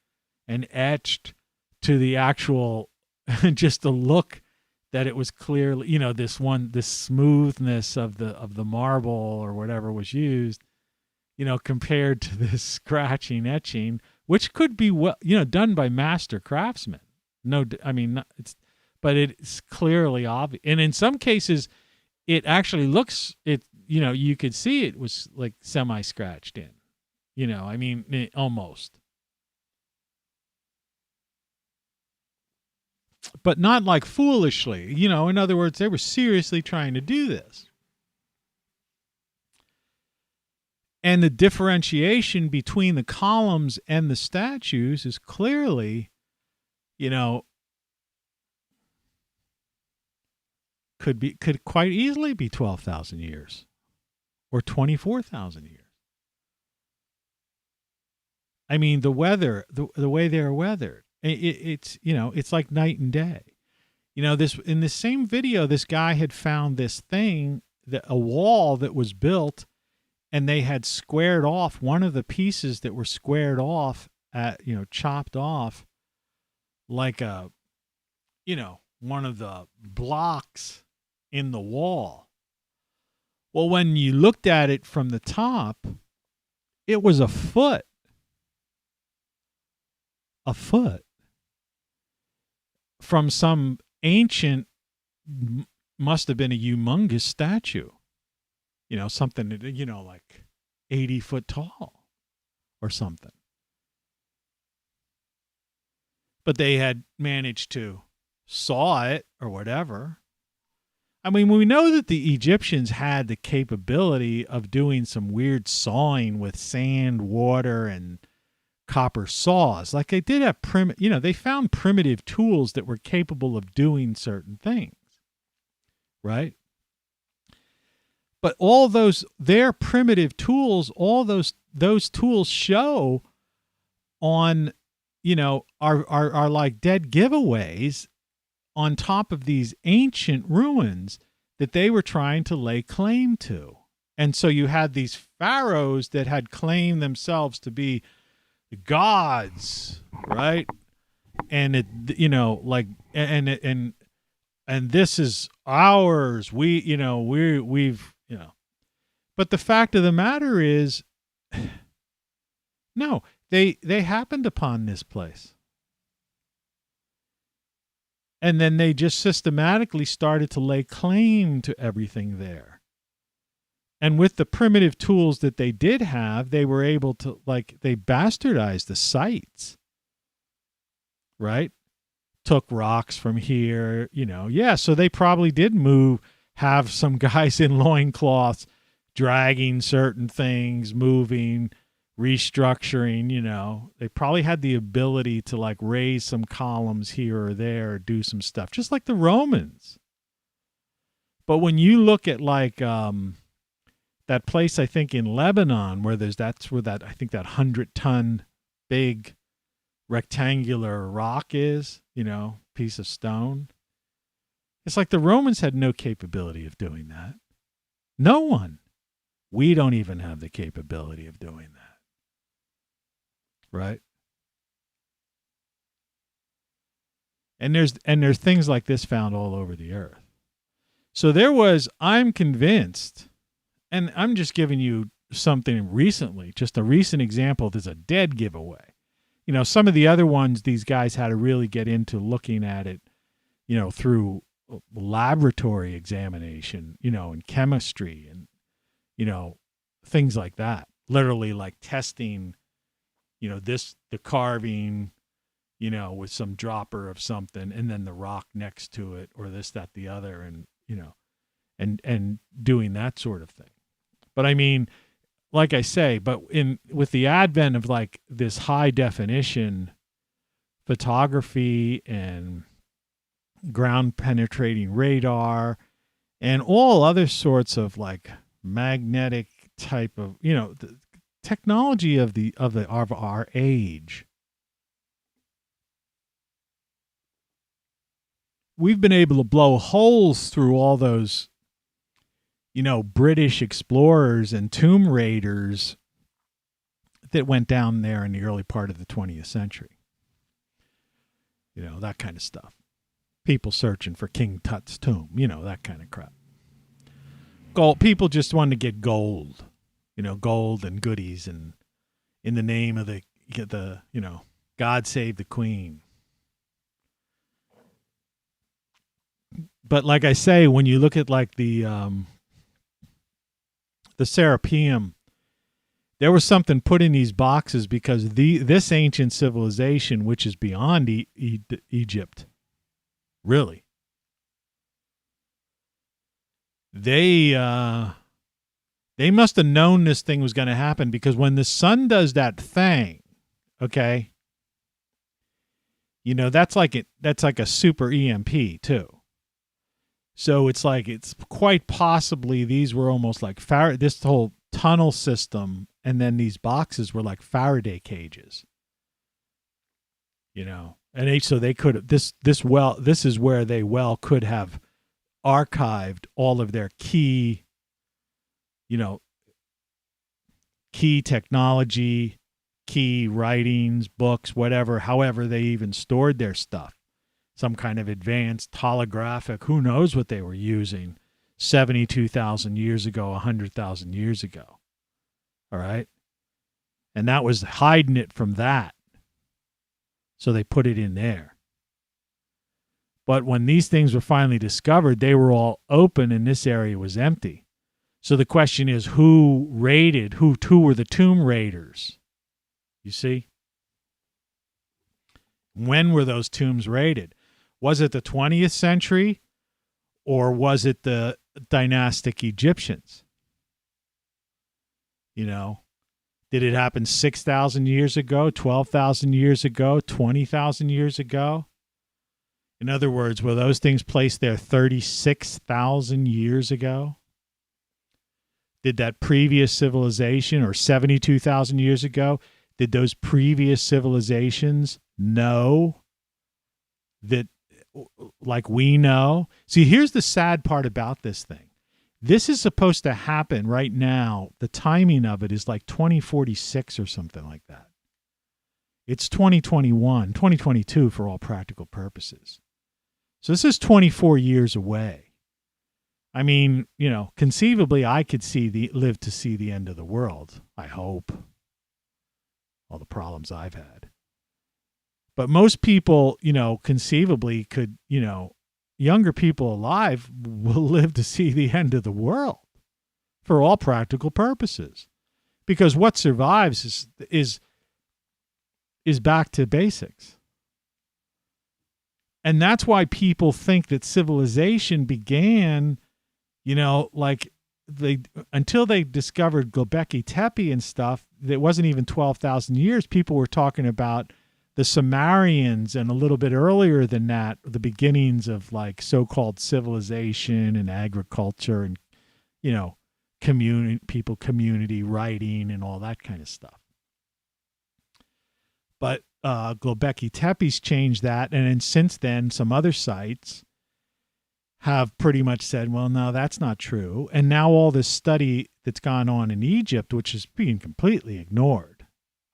and etched to the actual, just the look that it was clearly, this smoothness of the marble or whatever was used, compared to this scratching, etching, which could be done by master craftsmen. But it's clearly obvious. And in some cases, it actually looks, you could see it was like semi-scratched in, almost. But not like foolishly, in other words, they were seriously trying to do this. And the differentiation between the columns and the statues is clearly, could quite easily be 12,000 years or 24,000 years. I mean, the weather, the way they're weathered, it's like night and day. This in the same video, this guy had found this thing, a wall that was built, and they had squared off one of the pieces that were squared off chopped off like one of the blocks in the wall. Well, when you looked at it from the top, it was a foot from some ancient, must have been a humongous statue, something, like 80 foot tall or something. But they had managed to saw it or whatever. I mean, we know that the Egyptians had the capability of doing some weird sawing with sand, water, and copper saws. Like they did have they found primitive tools that were capable of doing certain things, right? But all their primitive tools, all those tools show on, are like dead giveaways on top of these ancient ruins that they were trying to lay claim to. And so you had these pharaohs that had claimed themselves to be gods, right? And it, and this is ours. We've but the fact of the matter is, no, they happened upon this place. And then they just systematically started to lay claim to everything there. And with the primitive tools that they did have, they were able to, they bastardized the sites, right? Took rocks from here, so they probably did have some guys in loincloths dragging certain things, moving, restructuring, they probably had the ability to raise some columns here or there, or do some stuff, just like the Romans. But when you look at that place, I think in Lebanon, where that's where that 100-ton big rectangular rock is, piece of stone. It's like the Romans had no capability of doing that. No one. We don't even have the capability of doing that. Right? And there's things like this found all over the earth. So I'm convinced, and I'm just giving you something recently, just a recent example. There's a dead giveaway. Some of the other ones, these guys had to really get into looking at it, through laboratory examination, and chemistry and, things like that. Literally like testing, the carving, with some dropper of something and then the rock next to it or this, that, the other, and, and doing that sort of thing. But I mean, like I say, with the advent of like this high definition photography and ground penetrating radar and all other sorts of like magnetic type of, the technology of our age, we've been able to blow holes through all those, British explorers and tomb raiders that went down there in the early part of the 20th century. That kind of stuff. People searching for King Tut's tomb, that kind of crap. Gold. People just wanted to get gold, gold and goodies, and in the name of the God save the Queen. But like I say, when you look at like the Serapeum, there was something put in these boxes because this ancient civilization, which is beyond Egypt, really, they must have known this thing was going to happen, because when the sun does that thing, okay, that's like a super EMP too. So it's quite possibly these were almost like this whole tunnel system, and then these boxes were like Faraday cages. And so they could have this is where they could have archived all of their key technology, key writings, books, whatever, however they even stored their stuff. Some kind of advanced holographic, who knows what they were using 72,000 years ago, 100,000 years ago. All right? And that was hiding it from that. So they put it in there. But when these things were finally discovered, they were all open and this area was empty. So the question is, who raided? Who were the tomb raiders? You see? When were those tombs raided? Was it the 20th century, or was it the dynastic Egyptians? Did it happen 6,000 years ago, 12,000 years ago, 20,000 years ago? In other words, were those things placed there 36,000 years ago? Did that previous civilization, or 72,000 years ago, did those previous civilizations know that, like we know? See, here's the sad part about this thing. This is supposed to happen right now. The timing of it is like 2046 or something like that. It's 2021, 2022 for all practical purposes. So this is 24 years away. I mean, conceivably I could live to see the end of the world. I hope. All the problems I've had. But most people, conceivably could, younger people alive will live to see the end of the world for all practical purposes. Because what survives is back to basics. And that's why people think that civilization began, until they discovered Göbekli Tepe and stuff. It wasn't even 12,000 years. People were talking about the Sumerians, and a little bit earlier than that, the beginnings of like so-called civilization and agriculture and, community writing and all that kind of stuff. But Göbekli Tepe's changed that, and then since then, some other sites have pretty much said, well, no, that's not true. And now all this study that's gone on in Egypt, which is being completely ignored.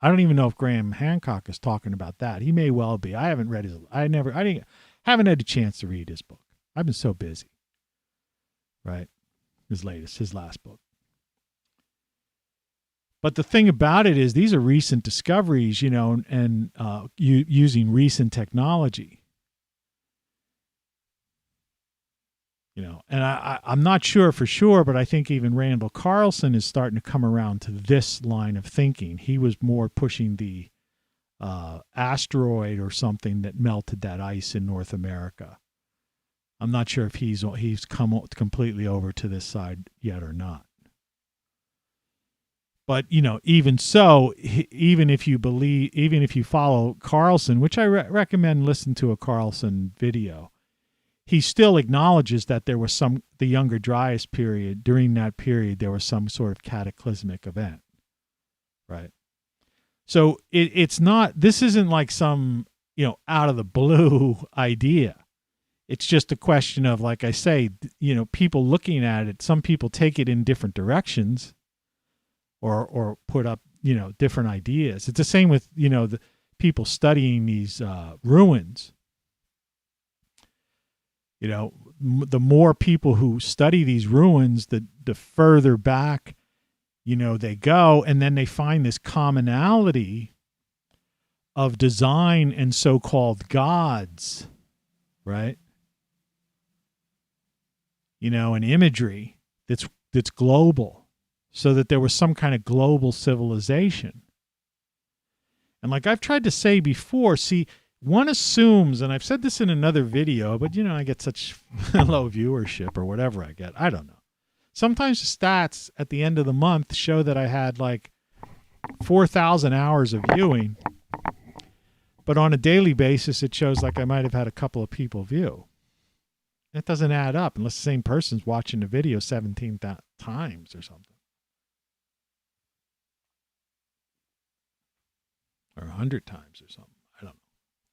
I don't even know if Graham Hancock is talking about that. He may well be. I haven't read haven't had a chance to read his book. I've been so busy. Right? His last book. But the thing about it is, these are recent discoveries, and using recent technology. And I'm not sure for sure, but I think even Randall Carlson is starting to come around to this line of thinking. He was more pushing the asteroid or something that melted that ice in North America. I'm not sure if he's come completely over to this side yet or not. But, even so, even if you follow Carlson, which I recommend listen to a Carlson video, he still acknowledges that there was the Younger Dryas period. During that period, there was some sort of cataclysmic event, right? So this isn't like some, out of the blue idea. It's just a question of, like I say, people looking at it. Some people take it in different directions, or put up, different ideas. It's the same with, the people studying these ruins. The more people who study these ruins, the further back, they go, and then they find this commonality of design and so-called gods, right? And imagery that's global, so that there was some kind of global civilization. And like I've tried to say before, see, one assumes, and I've said this in another video, but I get such low viewership or whatever I get. I don't know. Sometimes the stats at the end of the month show that I had like 4,000 hours of viewing, but on a daily basis, it shows like I might have had a couple of people view. That doesn't add up unless the same person's watching the video 17 times or something. Or 100 times or something. I don't know.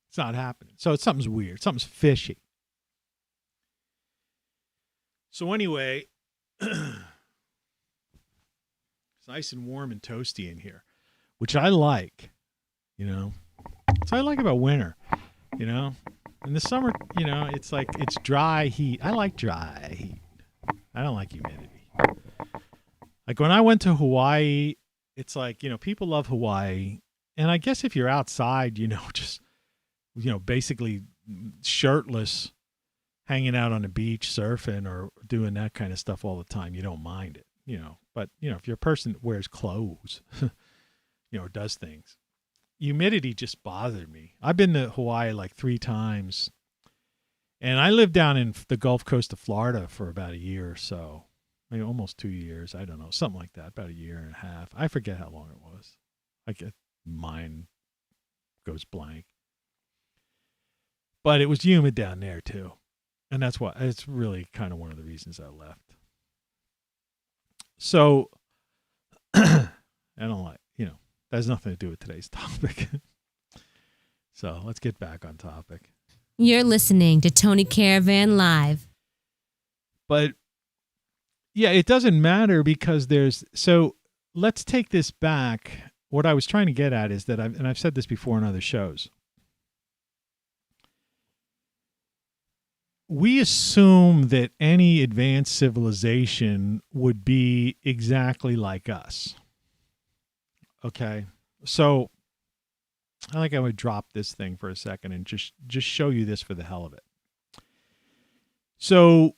It's not happening. So something's weird. Something's fishy. So anyway, it's nice and warm and toasty in here, which I like, That's what I like about winter, In the summer, it's like it's dry heat. I like dry heat. I don't like humidity. Like when I went to Hawaii, it's like, people love Hawaii. And I guess if you're outside, just, basically shirtless, hanging out on the beach, surfing or doing that kind of stuff all the time, you don't mind it, But, if you're a person that wears clothes, or does things, humidity just bothered me. I've been to Hawaii like 3 times, and I lived down in the Gulf Coast of Florida for about a year or so, maybe almost 2 years. I don't know, something like that, about a year and a half. I forget how long it was. Mine goes blank. But it was humid down there too. And that's why it's really kind of one of the reasons I left. So I don't like, that has nothing to do with today's topic. So let's get back on topic. You're listening to Tony Caravan Live. But yeah, it doesn't matter because so let's take this back. What I was trying to get at is that I've said this before in other shows. We assume that any advanced civilization would be exactly like us. Okay? So I would drop this thing for a second and just show you this for the hell of it. So,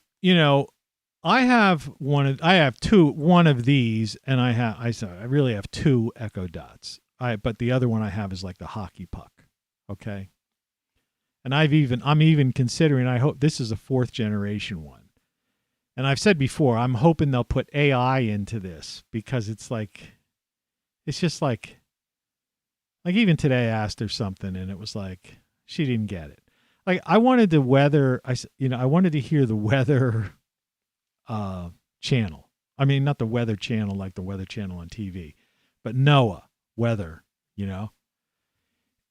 I have one of these, and I really have 2 Echo Dots. But the other one I have is like the hockey puck. Okay. And I'm even considering, I hope this is a 4th generation one. And I've said before, I'm hoping they'll put AI into this because it's just like even today I asked her something and it was like, she didn't get it. Like I wanted the weather, I wanted to hear the weather channel. I mean, not the weather channel like the weather channel on TV, but NOAA weather,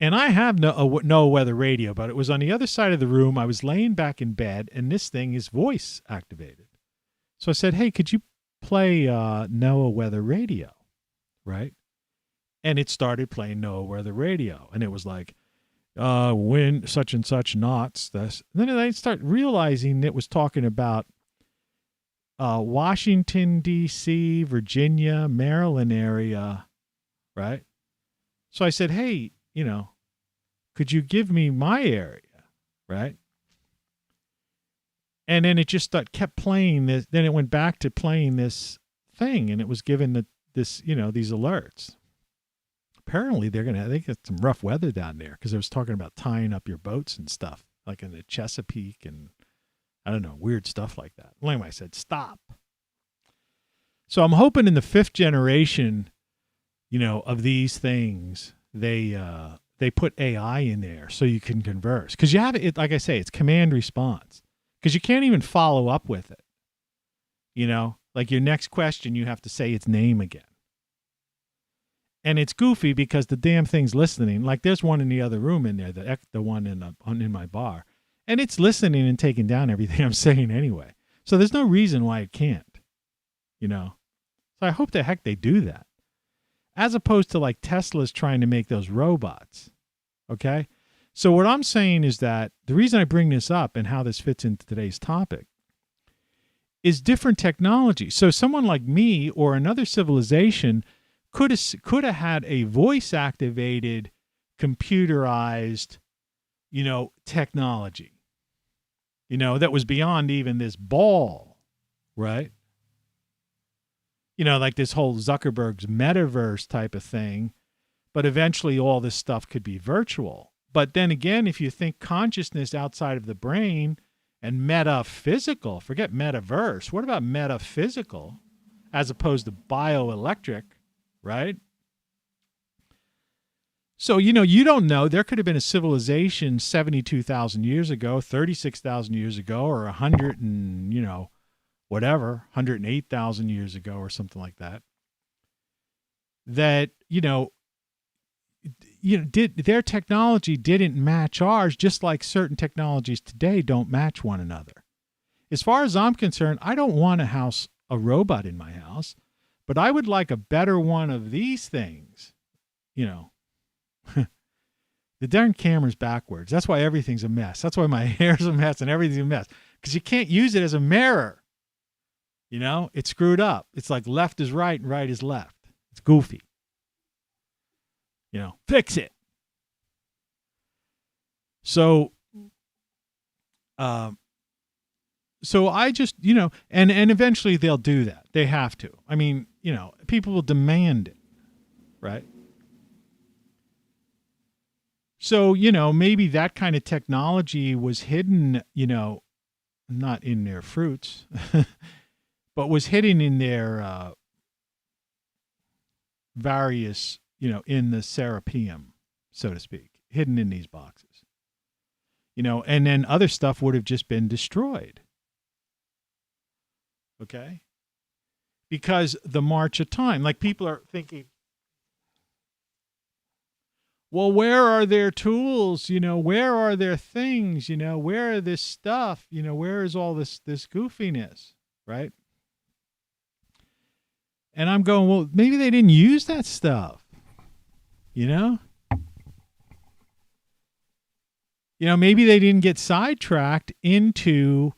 And I have NOAA weather radio, but it was on the other side of the room. I was laying back in bed, and this thing is voice activated. So I said, hey, could you play NOAA weather radio? Right? And it started playing NOAA weather radio. And it was like, wind such and such knots. This. And then I start realizing it was talking about Washington, D.C., Virginia, Maryland area, right? So I said, hey, could you give me my area, right? And then it just kept playing this. Then it went back to playing this thing, and it was given these alerts. apparently they get some rough weather down there because I was talking about tying up your boats and stuff, like in the Chesapeake and I don't know, weird stuff like that. Well, anyway, I said, stop. So I'm hoping in the 5th generation, of these things, they put AI in there so you can converse. Because you have it, like I say, it's command response. Because you can't even follow up with it. Like your next question, you have to say its name again. And it's goofy because the damn thing's listening. Like there's one in the other room in there, the one in my bar. And it's listening and taking down everything I'm saying anyway. So there's no reason why it can't. So I hope the heck they do that. As opposed to like Tesla's trying to make those robots. Okay? So what I'm saying is that the reason I bring this up and how this fits into today's topic is different technology. So someone like me or another civilization could have had a voice-activated, computerized, technology, that was beyond even this ball, right? Like this whole Zuckerberg's metaverse type of thing, but eventually all this stuff could be virtual. But then again, if you think consciousness outside of the brain and metaphysical, forget metaverse, what about metaphysical as opposed to bioelectric, right? So, you don't know. There could have been a civilization 72,000 years ago, 36,000 years ago, or 100 and, 108,000 years ago or something like that. That, their technology didn't match ours, just like certain technologies today don't match one another. As far as I'm concerned, I don't want a robot in my house, but I would like a better one of these things. The darn camera's backwards. That's why everything's a mess. That's why my hair's a mess and everything's a mess. Because you can't use it as a mirror. It's screwed up. It's like left is right and right is left. It's goofy. Fix it. So I just, and eventually they'll do that. They have to. I mean, people will demand it, right? So, maybe that kind of technology was hidden, not in their fruits, but was hidden in their various, in the Serapeum, so to speak, hidden in these boxes. And then other stuff would have just been destroyed. Okay? Because the march of time, like people are thinking, well, where are their tools? Where are their things? Where are this stuff? Where is all this goofiness, right? And I'm going, well, maybe they didn't use that stuff, maybe they didn't get sidetracked into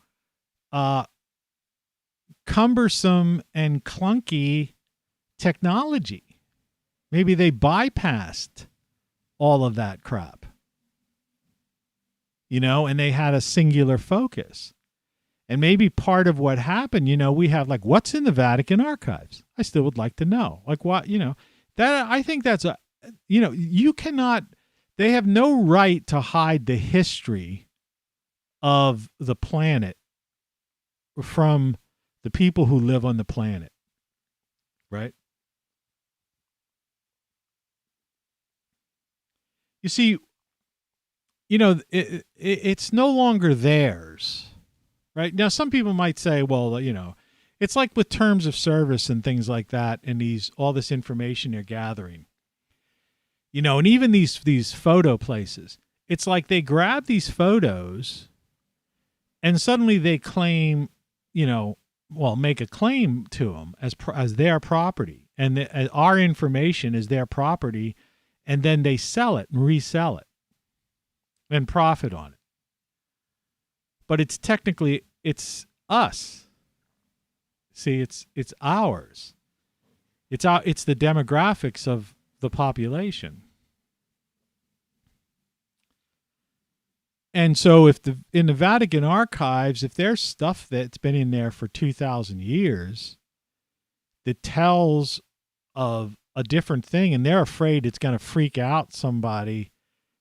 cumbersome and clunky technology. Maybe they bypassed all of that crap, and they had a singular focus. And maybe part of what happened, we have like, what's in the Vatican archives? I still would like to know. Like what, that I think that's you cannot, they have no right to hide the history of the planet from the people who live on the planet, right? You see, it's no longer theirs, right? Now, some people might say, well, it's like with terms of service and things like that, and all this information they're gathering, and even these photo places. It's like they grab these photos, and suddenly they claim, make a claim to them as their property, and our information is their property. And then they sell it and resell it and profit on it. But it's technically, it's us. See, it's ours. It's the demographics of the population. And so in the Vatican archives, if there's stuff that's been in there for 2,000 years that tells of a different thing, and they're afraid it's going to freak out somebody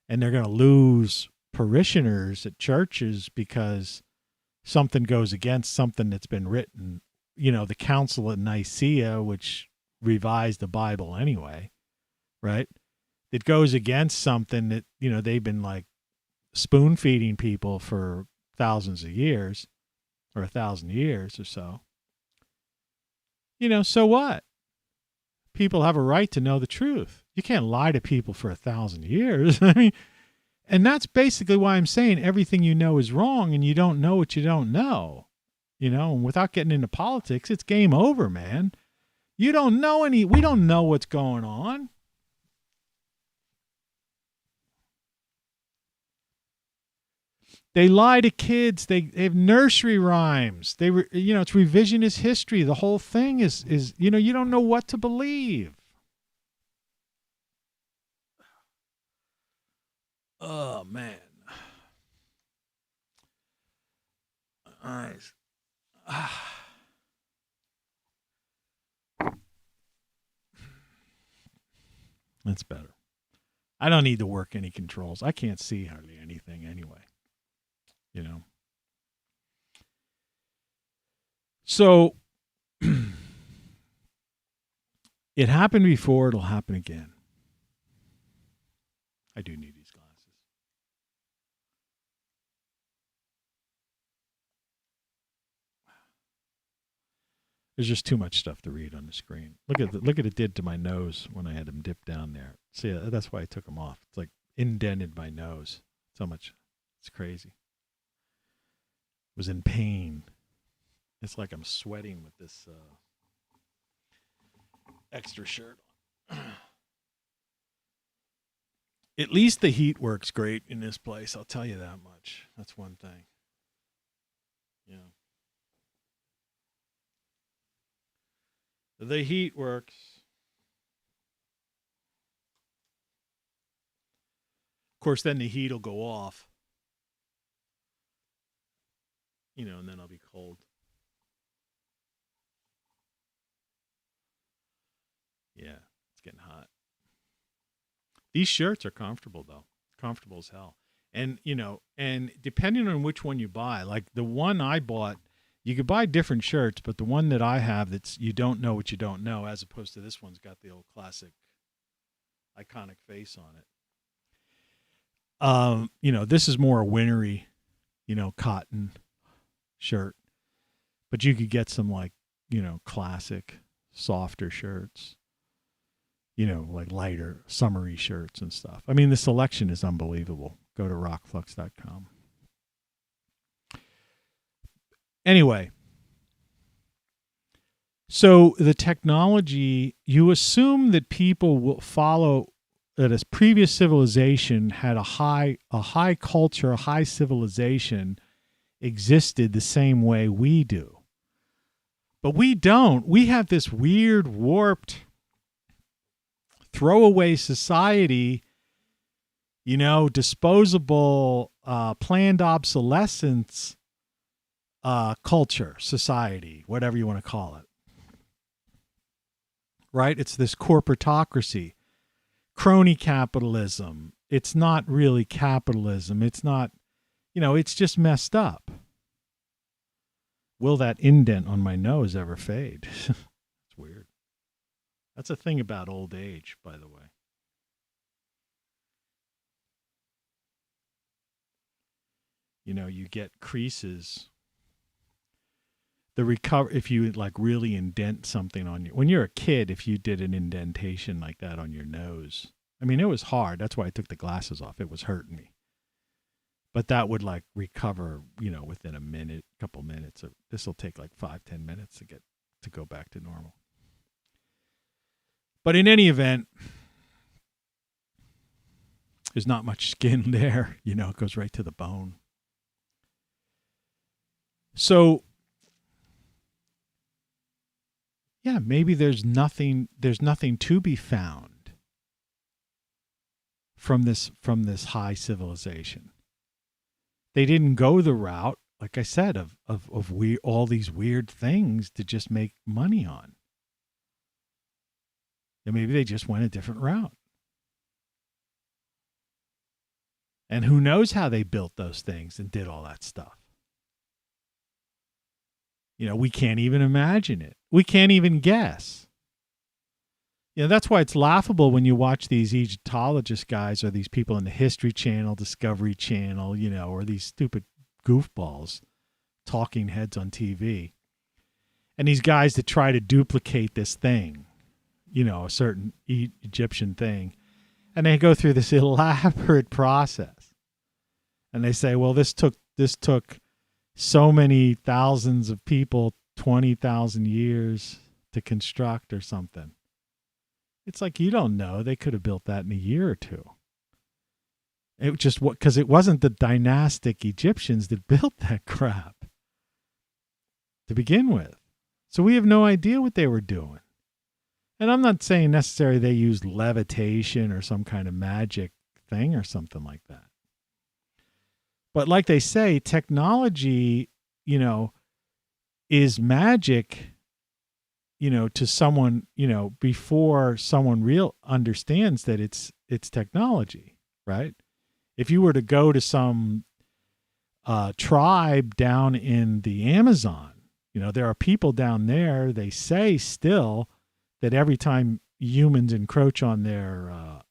and they're going to lose parishioners at churches because something goes against something that's been written. You know, the Council at Nicaea, which revised the Bible anyway, right? It goes against something that, you know, they've been like spoon feeding people for thousands of years, or 1,000 years or so. You know, so what? People have a right to know the truth. You can't lie to people for 1,000 years. I mean, and that's basically why I'm saying everything you know is wrong, and you don't know what you don't know. You know, and without getting into politics, it's game over, man. We don't know what's going on. They lie to kids. They have nursery rhymes. It's revisionist history. The whole thing is, you don't know what to believe. Oh, man. Eyes. That's better. I don't need to work any controls. I can't see hardly anything anyway. You know. So it happened before, it'll happen again. I do need these glasses. There's just too much stuff to read on the screen. Look at it did to my nose when I had them dip down there. See, that's why I took them off. It's like indented my nose. So much. It's crazy. Was in pain. It's like I'm sweating with this extra shirt on. At least the heat works great in this place. I'll tell you that much. That's one thing. Yeah. The heat works. Of course, then the heat will go off. You know, and then I'll be cold. Yeah, it's getting hot. These shirts are comfortable, though. Comfortable as hell. And, and depending on which one you buy, like the one I bought, you could buy different shirts, but the one that I have that's you don't know what you don't know, as opposed to this one's got the old classic iconic face on it. This is more a wintry, cotton shirt. But you could get some classic, softer shirts. Like lighter, summery shirts and stuff. I mean, the selection is unbelievable. Go to ROCKFLUX.com. Anyway, so the technology, you assume that people will follow that a previous civilization had a high culture, a high civilization existed the same way we do. But we don't. We have this weird, warped, throwaway society, disposable, planned obsolescence culture, society, whatever you want to call it. Right? It's this corporatocracy, crony capitalism. It's not really capitalism. It's not, it's just messed up. Will that indent on my nose ever fade? It's weird. That's a thing about old age, by the way. You get creases. If you really indent something on you. When you're a kid, if you did an indentation like that on your nose, I mean, it was hard. That's why I took the glasses off. It was hurting me. But that would recover, within a minute, couple minutes. This will take 5-10 minutes to go back to normal. But in any event, there's not much skin there. It goes right to the bone. So, yeah, maybe there's nothing to be found from this high civilization. They didn't go the route, like I said, of all these weird things to just make money on. And maybe they just went a different route. And who knows how they built those things and did all that stuff. We can't even imagine it. We can't even guess. That's why it's laughable when you watch these Egyptologist guys or these people in the History Channel, Discovery Channel, or these stupid goofballs, talking heads on TV. And these guys that try to duplicate this thing, a certain Egyptian thing. And they go through this elaborate process. And they say, well, this took so many thousands of people, 20,000 years to construct or something. It's like, you don't know. They could have built that in a year or two. It just, because it wasn't the dynastic Egyptians that built that crap to begin with. So we have no idea what they were doing. And I'm not saying necessarily they used levitation or some kind of magic thing or something like that. But like they say, technology, is magic, to someone, before someone real understands that it's technology, right? If you were to go to some tribe down in the Amazon, there are people down there, they say still that every time humans encroach on their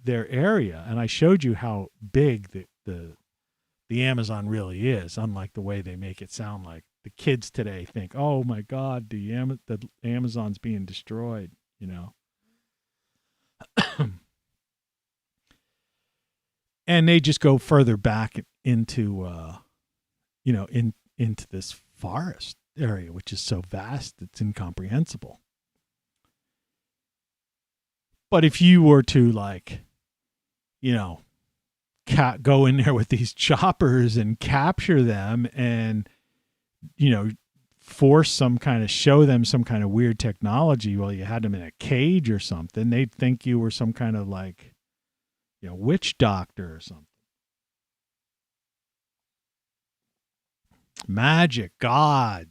area, and I showed you how big the Amazon really is, unlike the way they make it sound like. The kids today think, oh my God, the Amazon's being destroyed, And they just go further back into, into this forest area, which is so vast, it's incomprehensible. But if you were to go in there with these choppers and capture them and, show them some kind of weird technology while you had them in a cage or something, they'd think you were some kind of witch doctor or something. Magic god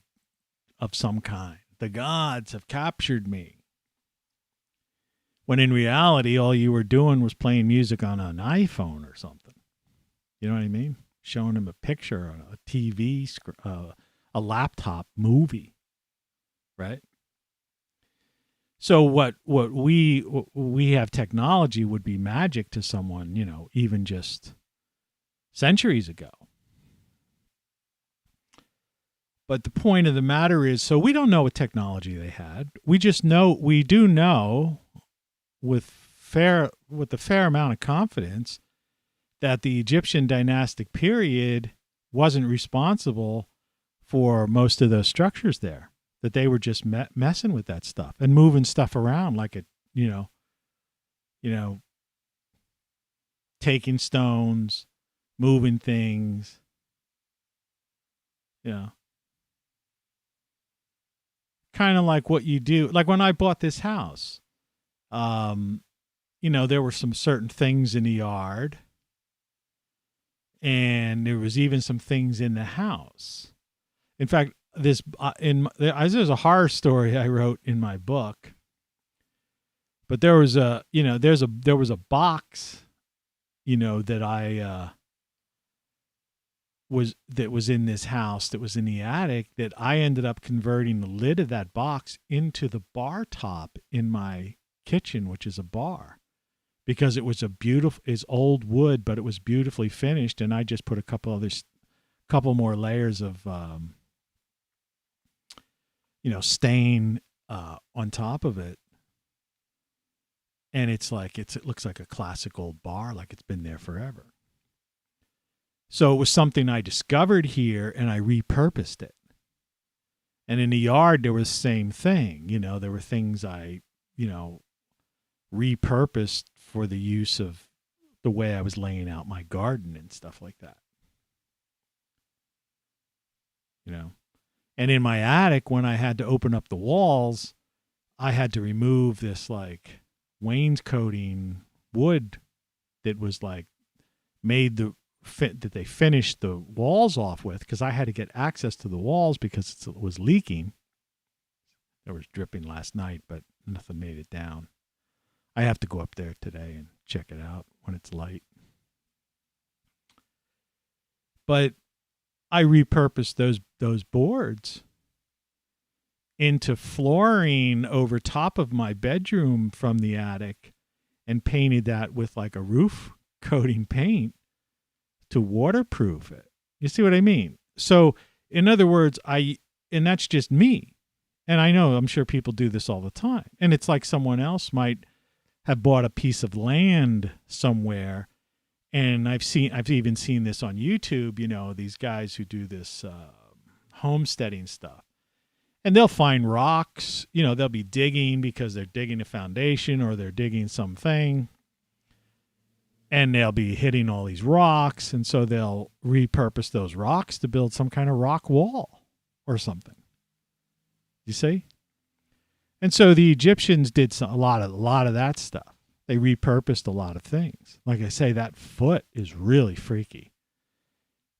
of some kind. The gods have captured me. When in reality, all you were doing was playing music on an iPhone or something. You know what I mean? Showing them a picture on a TV, a laptop movie, right? So what we have technology would be magic to someone, even just centuries ago. But the point of the matter is, so we don't know what technology they had. We do know with a fair amount of confidence that the Egyptian dynastic period wasn't responsible for most of those structures there, that they were just messing with that stuff and moving stuff around like it, taking stones, moving things. Yeah. Kind of like what you do. Like when I bought this house, there were some certain things in the yard, and there was even some things in the house. In fact, there's a horror story I wrote in my book, but there was a box, that was in this house that was in the attic that I ended up converting the lid of that box into the bar top in my kitchen, which is a bar, because it was it's old wood, but it was beautifully finished. And I just put a couple more layers of, stain, on top of it. And it looks like a classic old bar, like it's been there forever. So it was something I discovered here, and I repurposed it. And in the yard, there was the same thing. There were things I, repurposed for the use of the way I was laying out my garden and stuff like that. And in my attic, when I had to open up the walls, I had to remove this wainscoting wood that was made that they finished the walls off with, because I had to get access to the walls because it was leaking. It was dripping last night, but nothing made it down. I have to go up there today and check it out when it's light. But I repurposed those boards into flooring over top of my bedroom from the attic and painted that with like a roof coating paint to waterproof it. You see what I mean? So in other words, and that's just me. And I know, I'm sure people do this all the time. And it's like someone else might have bought a piece of land somewhere. And I've even seen this on YouTube, you know, these guys who do this homesteading stuff. And they'll find rocks, you know, they'll be digging because they're digging a foundation or they're digging something. And they'll be hitting all these rocks. And so they'll repurpose those rocks to build some kind of rock wall or something. You see? And so the Egyptians did a lot of that stuff. They repurposed a lot of things. Like I say, that foot is really freaky.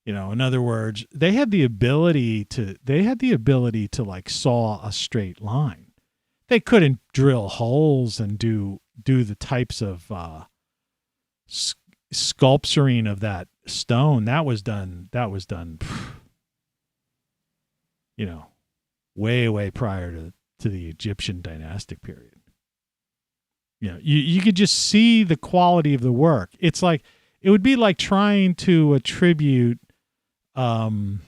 You know, in other words, they had the ability to like saw a straight line. They couldn't drill holes and do the types of sculpturing of that stone. That was done, you know, way prior to the Egyptian dynastic period. You know, you could just see the quality of the work. It's like, it would be like trying to attribute some,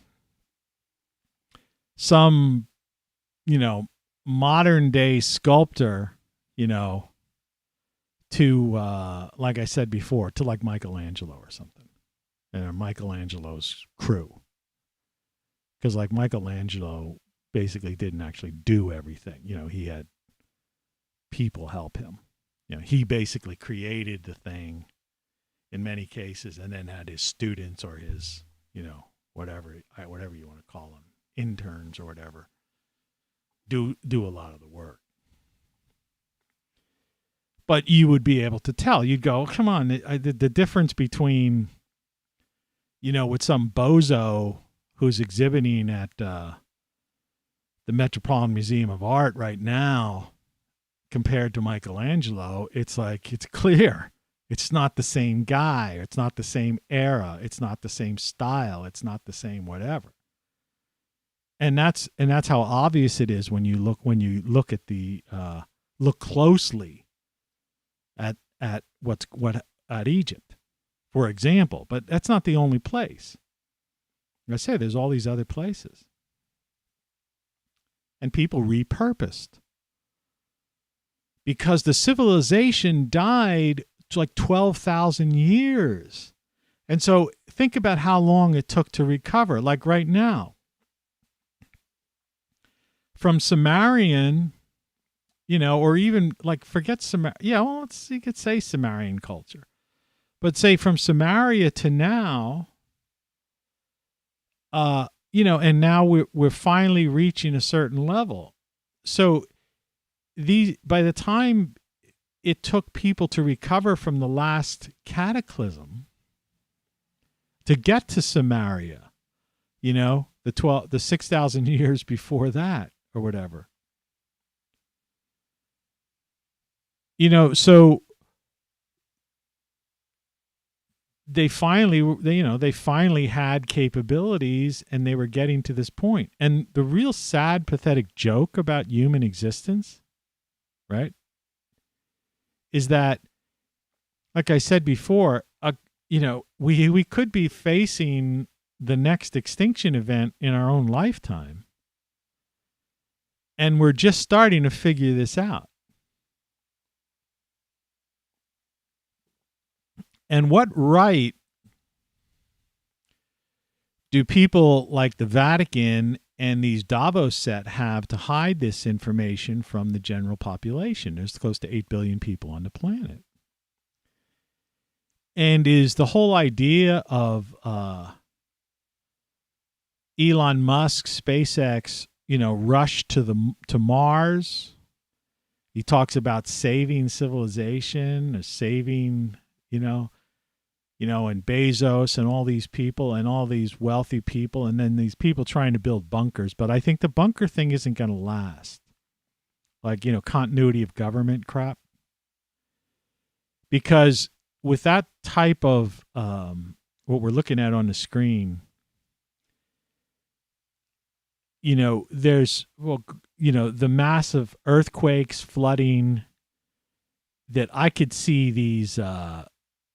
you know, modern day sculptor, you know, to, like I said before, to like Michelangelo or something, or Michelangelo's crew. Because like Michelangelo basically didn't actually do everything. You know, he had people help him. You know, he basically created the thing in many cases and then had his students or his, you know, whatever you want to call them, interns or whatever, do a lot of the work. But you would be able to tell. You'd go, oh, come on, the difference between, you know, with some bozo who's exhibiting at the Metropolitan Museum of Art right now compared to Michelangelo, it's like, it's clear. It's not the same guy. It's not the same era. It's not the same style. It's not the same whatever. And that's how obvious it is when you look at the look closely at Egypt, for example. But that's not the only place. Like I say, there's all these other places. And people repurposed. Because the civilization died like 12,000 years. And so think about how long it took to recover. Like right now, from Sumerian, you know, or even like forget Sumerian. Yeah, well, you could say Sumerian culture. But say from Samaria to now, you know, and now we're finally reaching a certain level. So by the time it took people to recover from the last cataclysm to get to Samaria, you know, the 6,000 years before that or whatever. You know, so they finally had capabilities and they were getting to this point. And the real sad, pathetic joke about human existence, right, is that, like I said before, you know, we could be facing the next extinction event in our own lifetime. And we're just starting to figure this out. And what right do people like the Vatican and these Davos set have to hide this information from the general population? There's close to 8 billion people on the planet. And is the whole idea of Elon Musk, SpaceX, you know, rush to Mars? He talks about saving civilization, or saving, you know, and Bezos and all these people and all these wealthy people, and then these people trying to build bunkers. But I think the bunker thing isn't going to last. Like, you know, continuity of government crap. Because with that type of what we're looking at on the screen, there's, the massive earthquakes, flooding, that I could see these,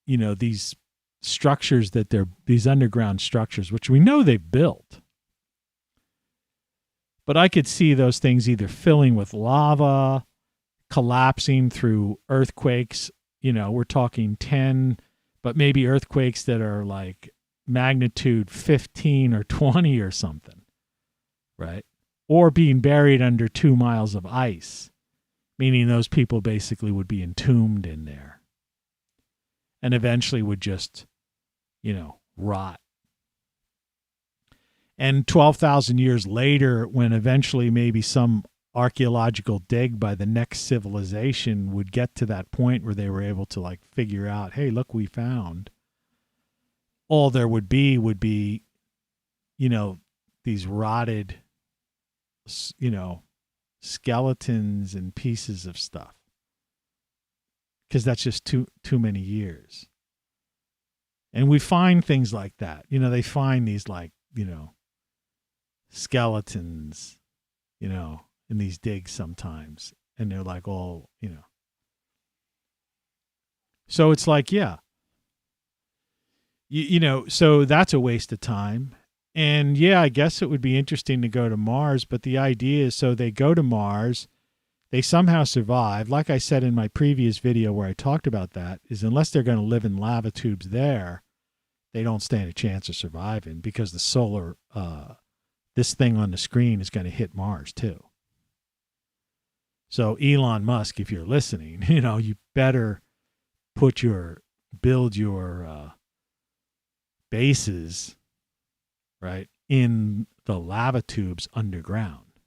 these structures these underground structures, which we know they've built. But I could see those things either filling with lava, collapsing through earthquakes. We're talking 10, but maybe earthquakes that are like magnitude 15 or 20 or something, right? Or being buried under 2 miles of ice, meaning those people basically would be entombed in there and eventually would just, rot. And 12,000 years later, when eventually maybe some archaeological dig by the next civilization would get to that point where they were able to like figure out, hey, look, we found, all there would be these rotted, skeletons and pieces of stuff, because that's just too many years. And we find things like that. They find these like, skeletons, in these digs sometimes, and they're like all, so it's like, yeah, so that's a waste of time. And yeah, I guess it would be interesting to go to Mars, but the idea is, so they go to Mars, they somehow survive. Like I said in my previous video where I talked about that, is unless they're going to live in lava tubes there, they don't stand a chance of surviving, because the solar, this thing on the screen is going to hit Mars too. So Elon Musk, if you're listening, you better build your bases, right, in the lava tubes underground,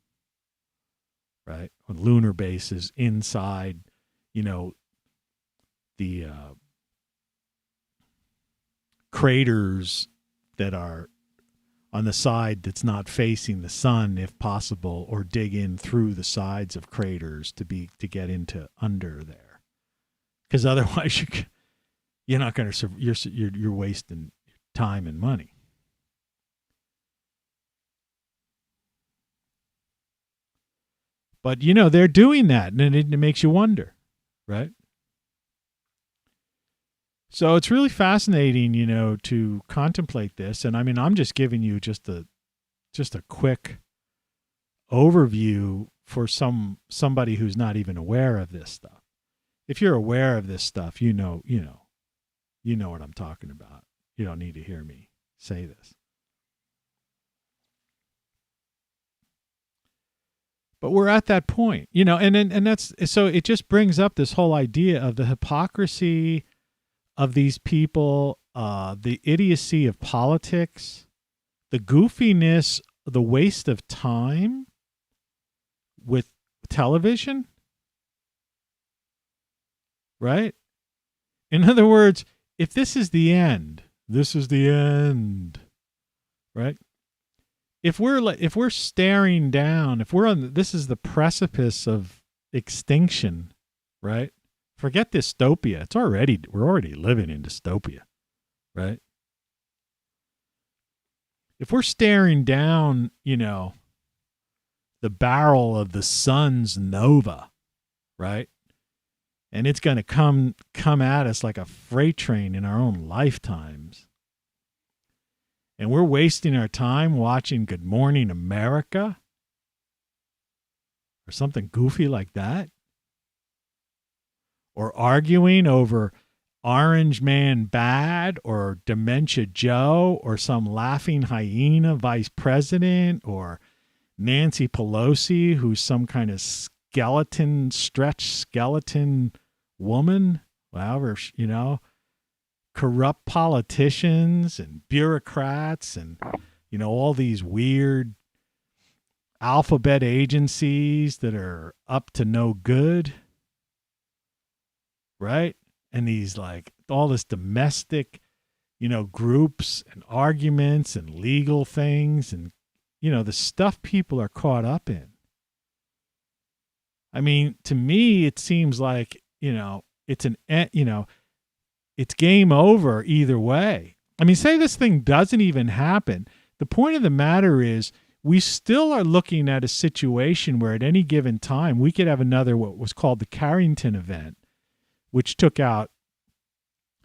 right? Or lunar bases inside, the craters that are on the side that's not facing the sun, if possible, or dig in through the sides of craters to get into under there, because otherwise you're not going to, you're wasting time and money. But they're doing that, and it makes you wonder, right? So it's really fascinating, to contemplate this. And I mean, I'm just giving you just a quick overview for somebody who's not even aware of this stuff. If you're aware of this stuff, you know what I'm talking about. You don't need to hear me say this. But we're at that point, and that's, so it just brings up this whole idea of the hypocrisy of these people, the idiocy of politics, the goofiness, the waste of time with television, right? In other words, if this is the end, this is the end, right? If we're staring down, if we're on, this is the precipice of extinction, right? Forget dystopia. We're already living in dystopia, right? If we're staring down, the barrel of the sun's nova, right? And it's going to come at us like a freight train in our own lifetimes. And we're wasting our time watching Good Morning America or something goofy like that. Or arguing over Orange Man bad or Dementia Joe or some laughing hyena vice president or Nancy Pelosi, who's some kind of stretch skeleton woman, however, corrupt politicians and bureaucrats and, all these weird alphabet agencies that are up to no good. Right? And these all this domestic, groups and arguments and legal things and, the stuff people are caught up in. I mean, to me, it seems like, it's it's game over either way. I mean, say this thing doesn't even happen. The point of the matter is we still are looking at a situation where at any given time we could have another what was called the Carrington event, which took out,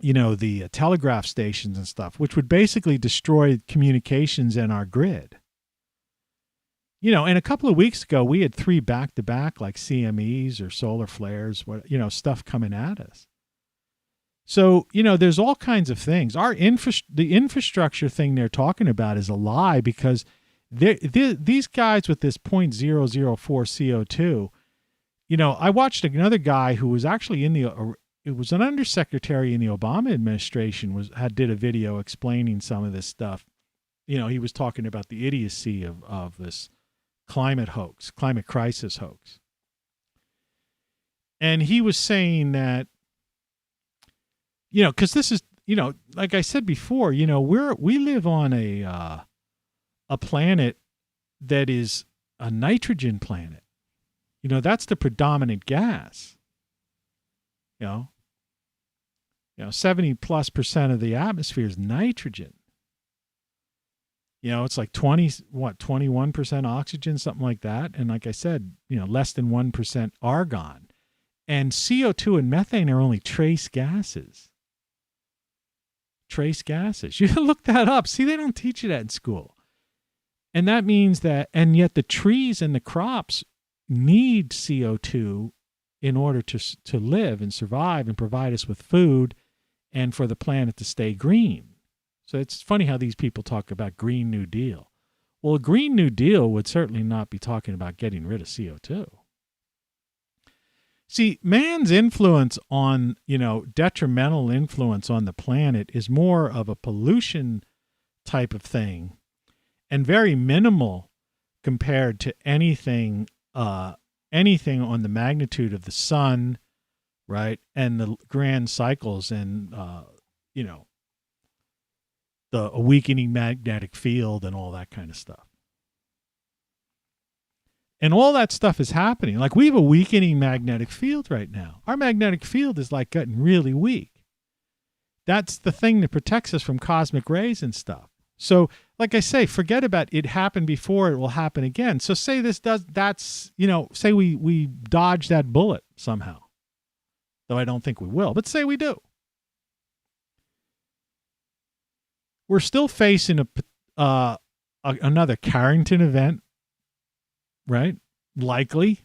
the telegraph stations and stuff, which would basically destroy communications and our grid. And a couple of weeks ago, we had 3 back-to-back like CMEs or solar flares, stuff coming at us. So, there's all kinds of things. The infrastructure thing they're talking about is a lie because these guys with this 0.004 CO2, I watched another guy who was actually it was an undersecretary in the Obama administration did a video explaining some of this stuff. He was talking about the idiocy of this climate crisis hoax. And he was saying that, because this is, like I said before, we live on a planet that is a nitrogen planet. That's the predominant gas. 70+% of the atmosphere is nitrogen. It's like 21% oxygen, something like that. And like I said, less than 1% argon. And CO2 and methane are only trace gases. Trace gases. You look that up. See, they don't teach you that in school. And that means that, and yet the trees and the crops need CO2 in order to live and survive and provide us with food and for the planet to stay green. So it's funny how these people talk about Green New Deal. Well, a Green New Deal would certainly not be talking about getting rid of CO2. See, man's influence on, detrimental influence on the planet is more of a pollution type of thing and very minimal compared to anything on the magnitude of the sun, right? And the grand cycles and, the weakening magnetic field and all that kind of stuff. And all that stuff is happening. Like we have a weakening magnetic field right now. Our magnetic field is like getting really weak. That's the thing that protects us from cosmic rays and stuff. So like I say, forget about it happened before, it will happen again. So say say we dodge that bullet somehow. Though I don't think we will, but say we do. We're still facing another Carrington event, right? Likely,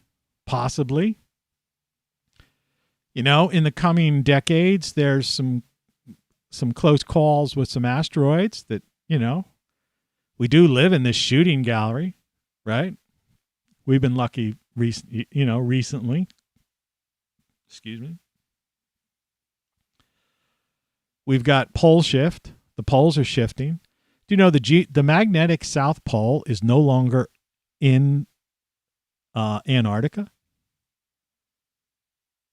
possibly. In the coming decades, there's some close calls with some asteroids that, we do live in this shooting gallery, right? We've been lucky, recently. Excuse me. We've got pole shift. The poles are shifting. Do you know the magnetic South Pole is no longer in Antarctica?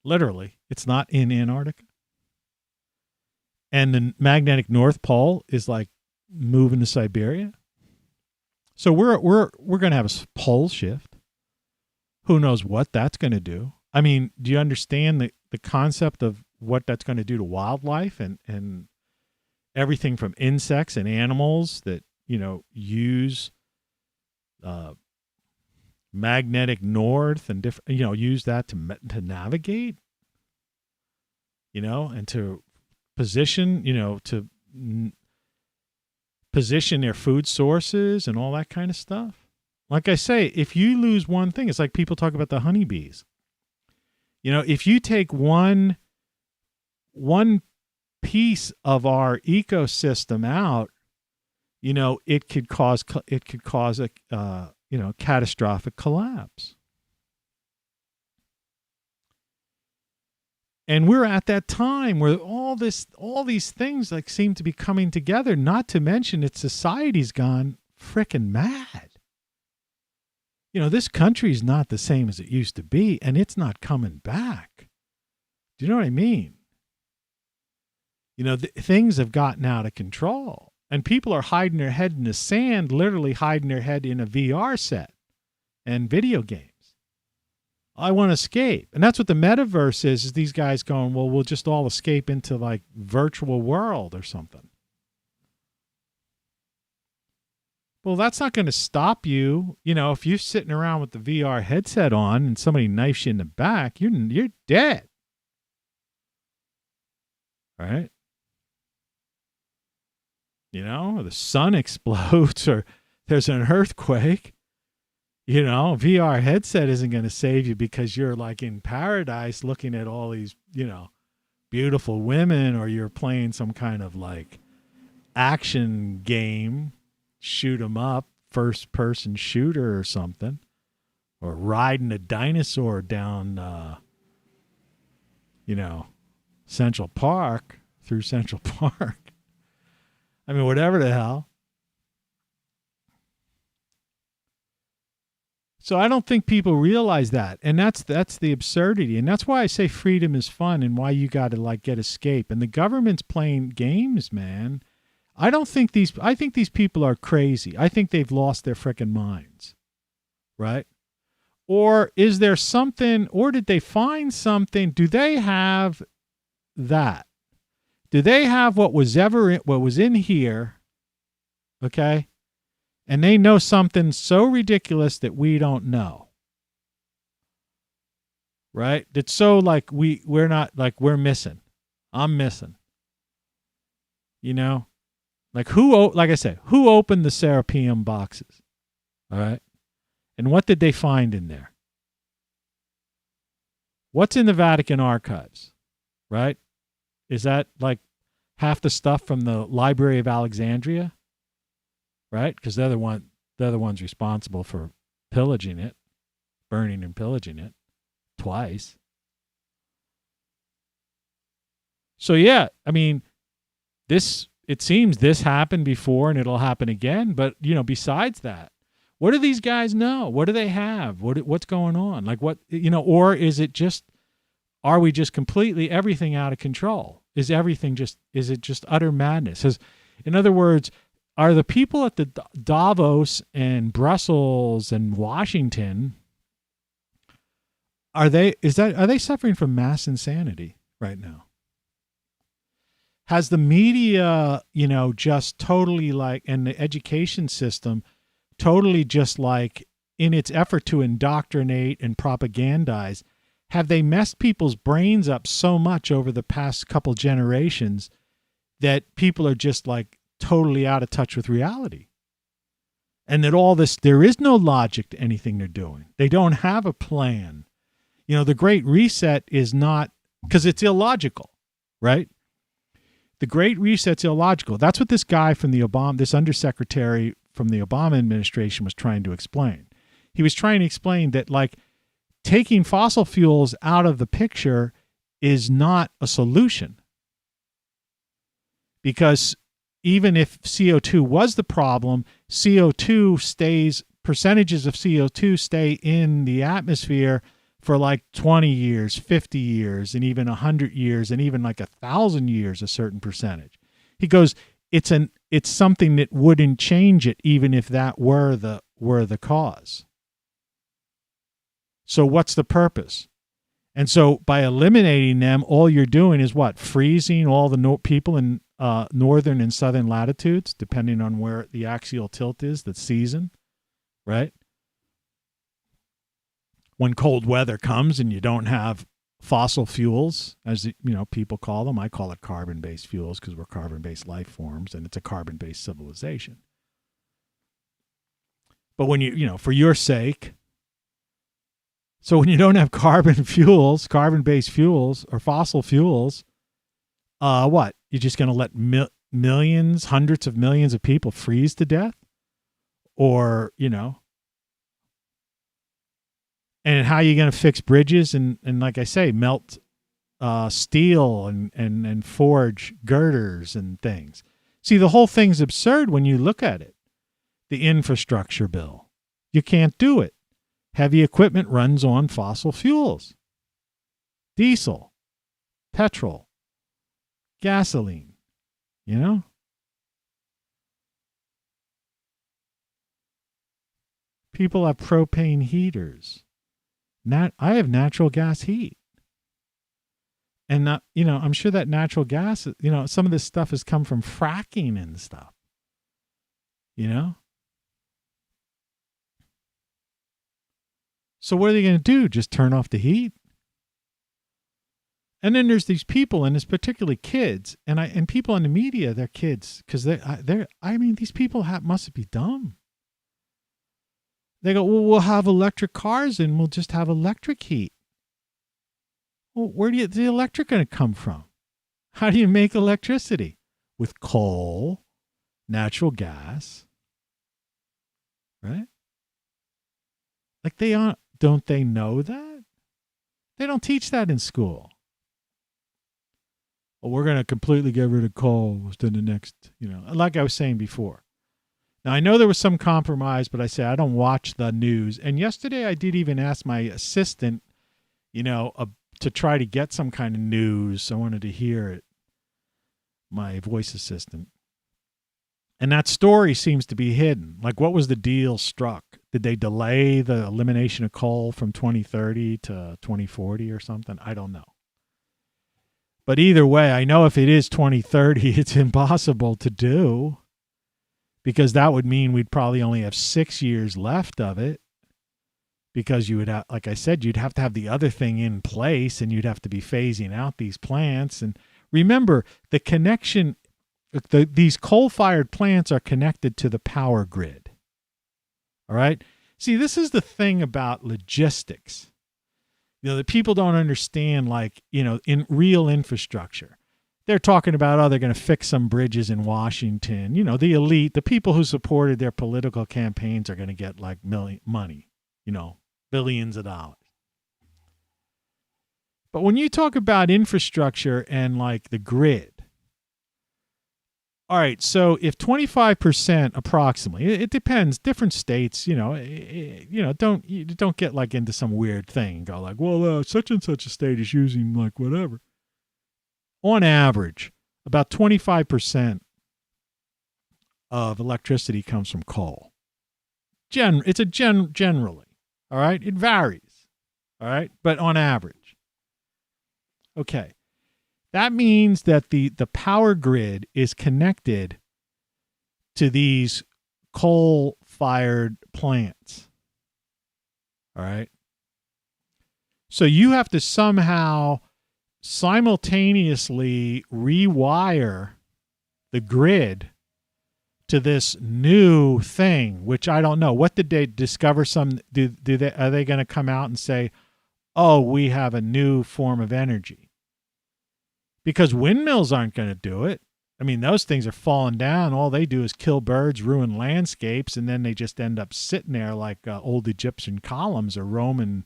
Literally, it's not in Antarctica. And the magnetic North Pole is like moving to Siberia. So we're going to have a pole shift. Who knows what that's going to do? I mean, do you understand the concept of what that's going to do to wildlife and everything from insects and animals that, use magnetic north and different, use that to navigate, and to position, position their food sources and all that kind of stuff. Like I say, if you lose one thing, it's like people talk about the honeybees. If you take one piece of our ecosystem out, it could cause a catastrophic collapse. And we're at that time where all these things like seem to be coming together, not to mention that society's gone frickin' mad. This country's not the same as it used to be, and it's not coming back. Do you know what I mean? Things have gotten out of control, and people are hiding their head in the sand, literally hiding their head in a VR set and video games. I want to escape. And that's what the metaverse is these guys going, well, we'll just all escape into like virtual world or something. Well, that's not going to stop you. You know, if you're sitting around with the VR headset on and somebody knifes you in the back, you're dead. Right? You know, or the sun explodes or there's an earthquake. You know, VR headset isn't going to save you because you're like in paradise looking at all these, you know, beautiful women, or you're playing some kind of like action game, shoot 'em up, first person shooter or something, or riding a dinosaur down, you know, Central Park, through Central Park. I mean, whatever the hell. So I don't think people realize that. And that's the absurdity. And that's why I say freedom is fun and why you got to like get escape. And the government's playing games, man. I think these people are crazy. I think they've lost their frickin' minds. Right? Or is there something, or did they find something? Do they have that? Do they have what was in here? Okay? And they know something so ridiculous that we don't know. Right? That's so like we're not, like we're missing. I'm missing. You know? Like like I said, who opened the Serapeum boxes? All right? And what did they find in there? What's in the Vatican archives? Right? Is that like half the stuff from the Library of Alexandria? Right? Because they're the ones responsible for pillaging it, burning and pillaging it twice. So yeah, I mean, it seems this happened before and it'll happen again. But you know, besides that, what do these guys know? What do they have? What's going on? Like what, you know, or is it just, are we just completely everything out of control? Is it just utter madness? In other words, are the people at the Davos and Brussels and Washington, are they suffering from mass insanity right now? Has the media, you know, just totally like, and the education system totally just like in its effort to indoctrinate and propagandize, have they messed people's brains up so much over the past couple generations that people are just like totally out of touch with reality? And that all this, there is no logic to anything they're doing. They don't have a plan. You know, the Great Reset is not, because it's illogical, right? The Great Reset's illogical. That's what this guy from this undersecretary from the Obama administration was trying to explain. He was trying to explain that like taking fossil fuels out of the picture is not a solution. Because even if CO2 was the problem, percentages of CO2 stay in the atmosphere for like 20 years, 50 years, and even 100 years, and even like 1,000 years, a certain percentage. He goes, it's something that wouldn't change it even if that were the cause. So what's the purpose? And so by eliminating them, all you're doing is what? Freezing all the people in northern and southern latitudes, depending on where the axial tilt is, the season, right? When cold weather comes and you don't have fossil fuels, as you know, people call them. I call it carbon-based fuels because we're carbon-based life forms, and it's a carbon-based civilization. But when for your sake, so when you don't have carbon-based fuels, or fossil fuels, what? You're just going to let millions, hundreds of millions of people freeze to death? Or, and how are you going to fix bridges and like I say, melt steel and forge girders and things? See, the whole thing's absurd when you look at it. The infrastructure bill. You can't do it. Heavy equipment runs on fossil fuels. Diesel, petrol, gasoline, People have propane heaters. I have natural gas heat. And I'm sure that natural gas, some of this stuff has come from fracking and stuff. So what are they going to do? Just turn off the heat? And then there's these people, and it's particularly kids, and people in the media. They're kids because these people must be dumb. They go, well, we'll have electric cars and we'll just have electric heat. Well, where the electric going to come from? How do you make electricity? With coal, natural gas, right? Like don't they know that? They don't teach that in school. Well, we're going to completely get rid of coal within the next, like I was saying before. Now, I know there was some compromise, but I say I don't watch the news. And yesterday I did even ask my assistant, to try to get some kind of news. I wanted to hear it, my voice assistant. And that story seems to be hidden. Like, what was the deal struck? Did they delay the elimination of coal from 2030 to 2040 or something? I don't know. But either way, I know if it is 2030, it's impossible to do, because that would mean we'd probably only have 6 years left of it, because you would have, like I said, you'd have to have the other thing in place, and you'd have to be phasing out these plants. And remember, the connection, these coal-fired plants are connected to the power grid. All right? See, this is the thing about logistics. The people don't understand, in real infrastructure. They're talking about, they're going to fix some bridges in Washington. The elite, the people who supported their political campaigns are going to get money, billions of dollars. But when you talk about infrastructure and the grid, all right, so if 25% approximately, it depends, different states, don't get into some weird thing and go well, such and such a state is using whatever. On average, about 25% of electricity comes from coal. Generally, all right? It varies, all right? But on average. Okay. That means that the power grid is connected to these coal-fired plants. All right? So you have to somehow simultaneously rewire the grid to this new thing, which I don't know. What did they discover? Are they going to come out and say, oh, we have a new form of energy? Because windmills aren't going to do it. I mean, those things are falling down. All they do is kill birds, ruin landscapes, and then they just end up sitting there like old Egyptian columns or Roman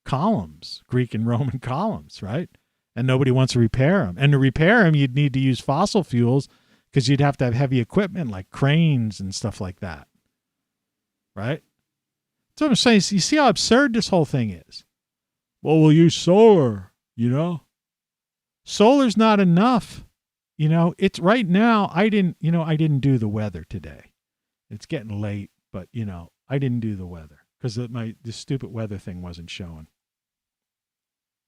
columns, Greek and Roman columns, right? And nobody wants to repair them. And to repair them, you'd need to use fossil fuels because you'd have to have heavy equipment like cranes and stuff like that, right? That's what I'm saying. You see how absurd this whole thing is? Well, we'll use solar, Solar's not enough. It's right now. I didn't do the weather today. It's getting late, but I didn't do the weather because this stupid weather thing wasn't showing.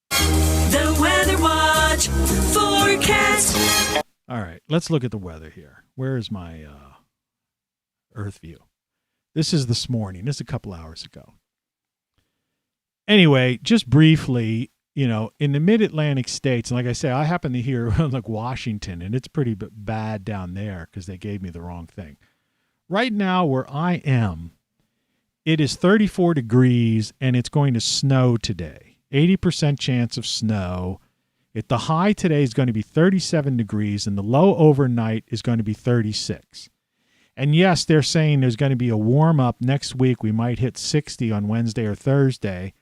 The Weather Watch forecast. All right, let's look at the weather here. Where is my Earth view? This is this morning. This is a couple hours ago. Anyway, just briefly, in the mid-Atlantic states, and like I say, I happen to hear Washington, and it's pretty bad down there because they gave me the wrong thing. Right now where I am, it is 34 degrees, and it's going to snow today. 80% chance of snow. The high today is going to be 37 degrees, and the low overnight is going to be 36. And yes, they're saying there's going to be a warm-up next week. We might hit 60 on Wednesday or Thursday.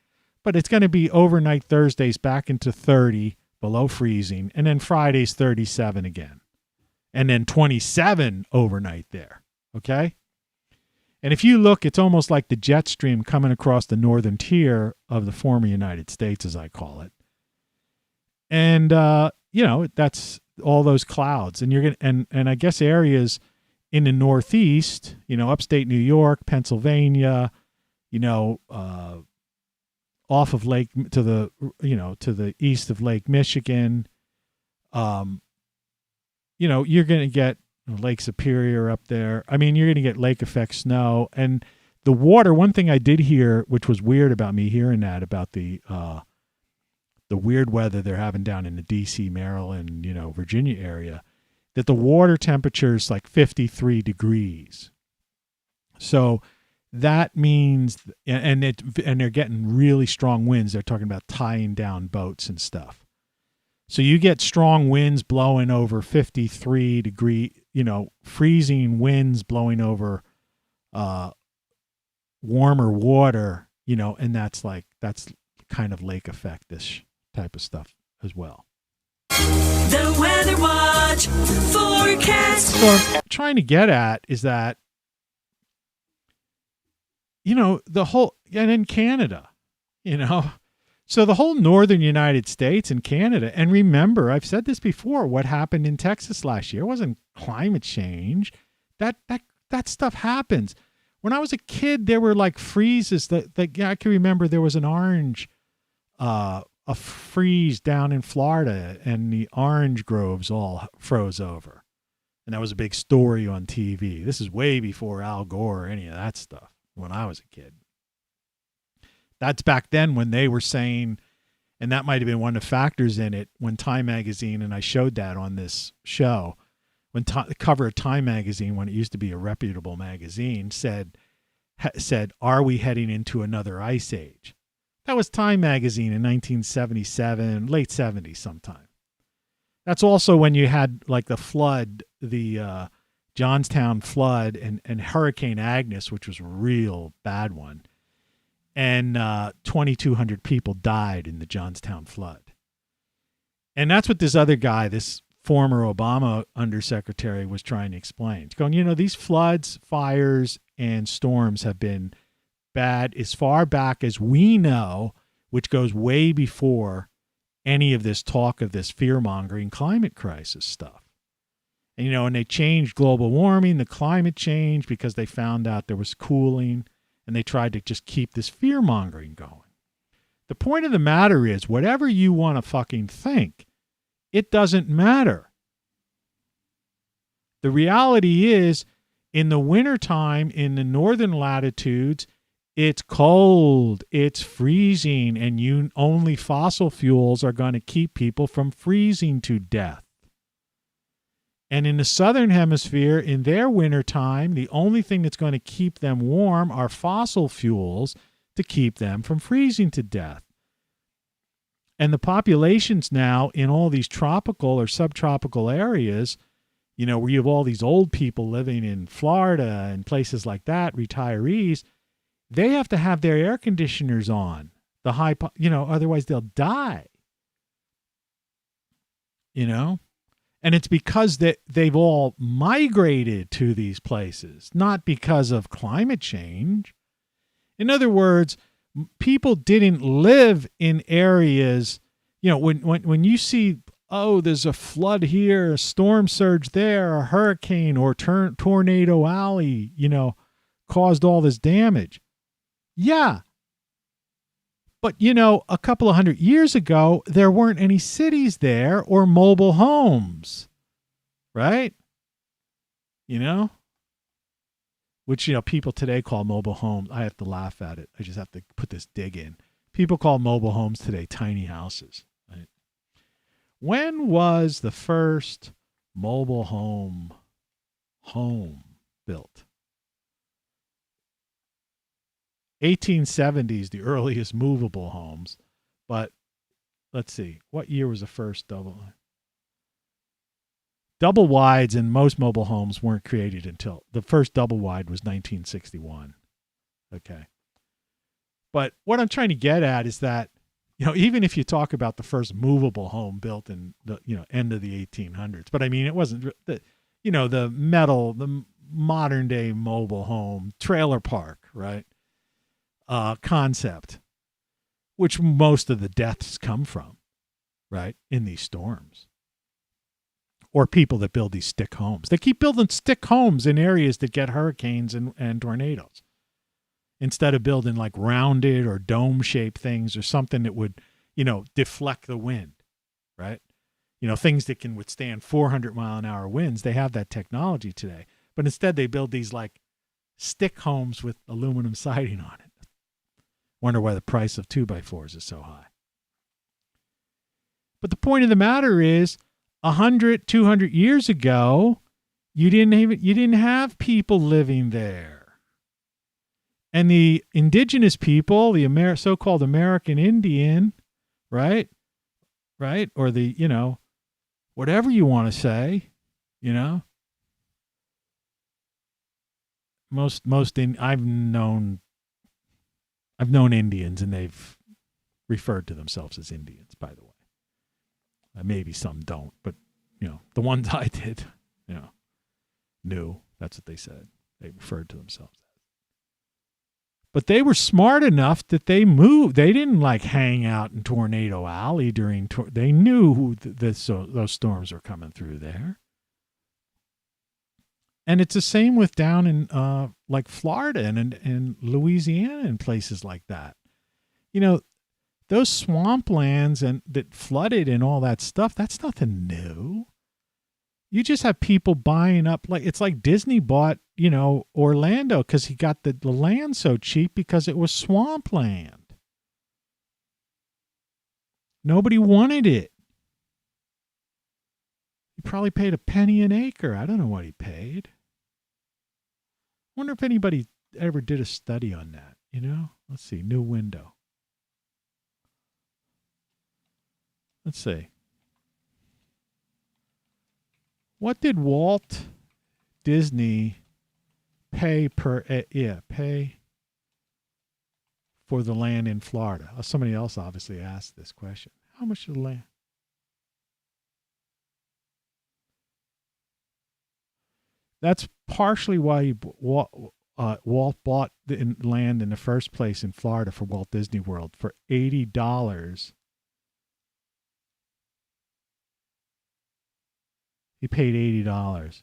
But it's going to be overnight Thursdays back into 30, below freezing, and then Friday's 37 again. And then 27 overnight there, okay? And if you look, it's almost like the jet stream coming across the northern tier of the former United States, as I call it. And, that's all those clouds. And you're going and I guess areas in the Northeast, upstate New York, Pennsylvania, off of Lake to the east of Lake Michigan. You're going to get Lake Superior up there. I mean, you're going to get lake effect snow and the water. One thing I did hear, which was weird about me hearing that about the weird weather they're having down in the DC, Maryland, Virginia area, that the water temperature is like 53 degrees. So that means, and they're getting really strong winds. They're talking about tying down boats and stuff. So you get strong winds blowing over 53 degree, freezing winds blowing over warmer water, and that's kind of lake effect-ish type of stuff as well. The Weather Watch forecast. So what I'm trying to get at is that, the whole, and in Canada, so the whole northern United States and Canada, and remember, I've said this before, what happened in Texas last year wasn't climate change. That stuff happens. When I was a kid, there were like freezes that I can remember there was an orange, a freeze down in Florida, and the orange groves all froze over. And that was a big story on TV. This is way before Al Gore or any of that stuff when I was a kid. That's back then when they were saying, and that might have been one of the factors in it, when Time Magazine, and I showed that on this show, when the cover of Time Magazine, when it used to be a reputable magazine, said, are we heading into another ice age? That was Time Magazine in 1977, late 70s sometime. That's also when you had like the flood, the Johnstown flood and Hurricane Agnes, which was a real bad one. And 2,200 people died in the Johnstown flood. And that's what this other guy, this former Obama undersecretary, was trying to explain. He's going, these floods, fires, and storms have been bad as far back as we know, which goes way before any of this talk of this fear-mongering climate crisis stuff. And, and they changed global warming, the climate change, because they found out there was cooling. And they tried to just keep this fear-mongering going. The point of the matter is, whatever you want to fucking think, it doesn't matter. The reality is, in the wintertime, in the northern latitudes, it's cold, it's freezing, and only fossil fuels are going to keep people from freezing to death. And in the southern hemisphere, in their wintertime, the only thing that's going to keep them warm are fossil fuels to keep them from freezing to death. And the populations now in all these tropical or subtropical areas, where you have all these old people living in Florida and places like that, retirees, they have to have their air conditioners on. Otherwise they'll die. And it's because they've all migrated to these places, not because of climate change. In other words, people didn't live in areas, when you see, there's a flood here, a storm surge there, a hurricane or tornado alley, caused all this damage. Yeah. But, a couple of 100 years ago, there weren't any cities there or mobile homes, right? Which, people today call mobile homes. I have to laugh at it. I just have to put this dig in. People call mobile homes today tiny houses, right? When was the first mobile home built? 1870s, the earliest movable homes, but let's see, what year was the first double wides? And most mobile homes weren't created until the first double wide was 1961. Okay. But what I'm trying to get at is that, even if you talk about the first movable home built in the, end of the 1800s, but I mean, it wasn't the modern day mobile home trailer park, right? Concept, which most of the deaths come from, right, in these storms. Or people that build these stick homes. They keep building stick homes in areas that get hurricanes and tornadoes. instead of building like rounded or dome-shaped things or something that would, deflect the wind, right? Things that can withstand 400-mile-an-hour winds. They have that technology today. But instead, they build these like stick homes with aluminum siding on it. Wonder why the price of 2x4s is so high. But the point of the matter is, 100, 200 years ago, you didn't have people living there. And the indigenous people, the so-called American Indian, right? Or the, whatever you want to say, I've known Indians, and they've referred to themselves as Indians, by the way. Maybe some don't, but the ones I did, knew that's what they said. They referred to themselves as. But they were smart enough that they moved. They didn't like hang out in Tornado Alley during. They knew those storms were coming through there. And it's the same with down in like Florida and Louisiana and places like that. Those swamplands and that flooded and all that stuff, that's nothing new. You just have people buying up, it's like Disney bought, Orlando because he got the land so cheap because it was swampland. Nobody wanted it. He probably paid a penny an acre. I don't know what he paid. Wonder if anybody ever did a study on that, Let's see, new window. Let's see. What did Walt Disney pay for the land in Florida? Somebody else obviously asked this question. How much of the land? That's partially why Walt bought the land in the first place in Florida for Walt Disney World for $80. He paid $80.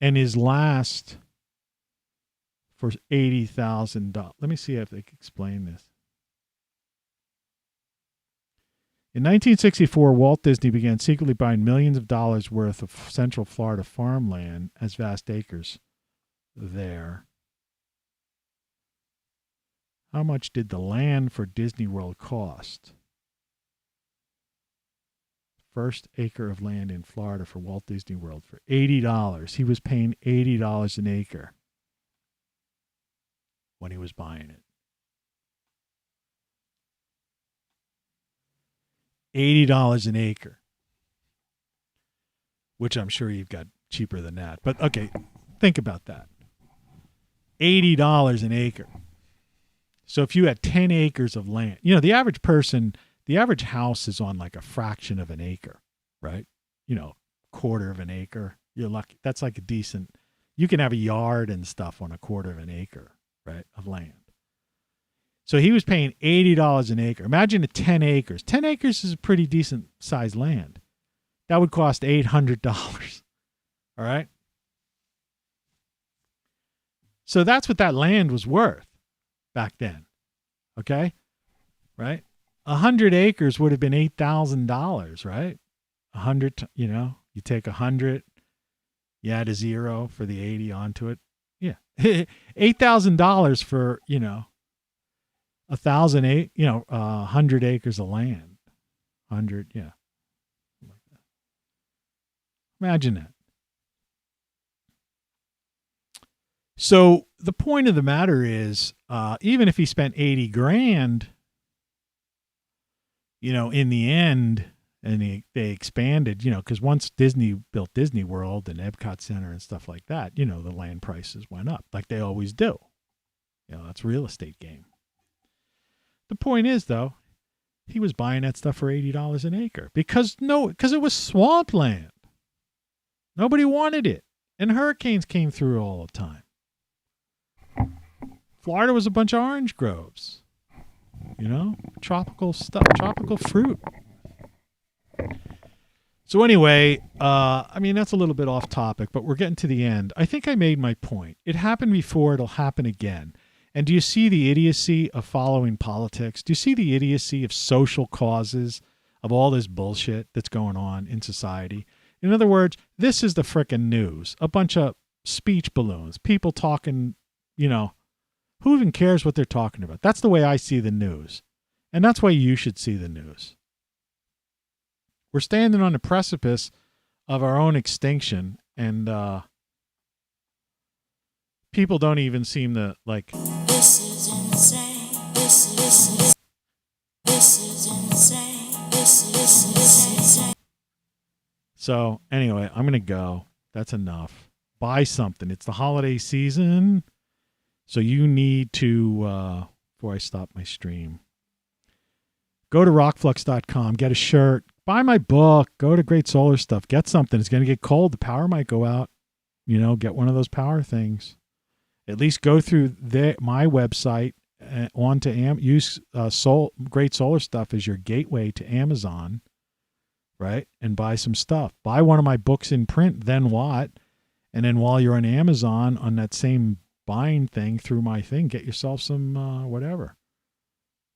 And his last for $80,000. Let me see if they can explain this. In 1964, Walt Disney began secretly buying millions of dollars worth of Central Florida farmland as vast acres there. How much did the land for Disney World cost? First acre of land in Florida for Walt Disney World for $80. He was paying $80 an acre when he was buying it. $80 an acre, which I'm sure you've got cheaper than that. But okay, think about that. $80 an acre. So if you had 10 acres of land, the average person, the average house is on like a fraction of an acre, right? Quarter of an acre. You're lucky. That's like a decent, you can have a yard and stuff on a quarter of an acre, right, of land. So he was paying $80 an acre. Imagine 10 acres. 10 acres is a pretty decent sized land. That would cost $800. All right. So that's what that land was worth back then. Okay. Right. 100 acres would have been $8,000, right? 100, you take 100, you add a zero for the 80 onto it. Yeah. $8,000 for, 100 acres of land. 100, yeah. Imagine that. So the point of the matter is, even if he spent $80,000, in the end, and they expanded, because once Disney built Disney World and Epcot Center and stuff like that, the land prices went up like they always do. That's a real estate game. The point is, though, he was buying that stuff for $80 an acre because it was swampland. Nobody wanted it. And hurricanes came through all the time. Florida was a bunch of orange groves. Tropical stuff, tropical fruit. So anyway, that's a little bit off topic, but we're getting to the end. I think I made my point. It happened before, it'll happen again. And do you see the idiocy of following politics? Do you see the idiocy of social causes, of all this bullshit that's going on in society? In other words, this is the frickin' news. A bunch of speech balloons, people talking, who even cares what they're talking about? That's the way I see the news. And that's why you should see the news. We're standing on the precipice of our own extinction, and people don't even seem to like. This is insane. This is insane. This is insane. So anyway, I'm going to go. That's enough. Buy something. It's the holiday season. So you need to, before I stop my stream, go to rockflux.com, get a shirt, buy my book, go to Great Solar Stuff, get something. It's going to get cold. The power might go out. Get one of those power things. At least go through my website onto use Great Solar Stuff as your gateway to Amazon, right? And buy some stuff. Buy one of my books in print, then what? And then while you're on Amazon on that same buying thing through my thing, get yourself some whatever.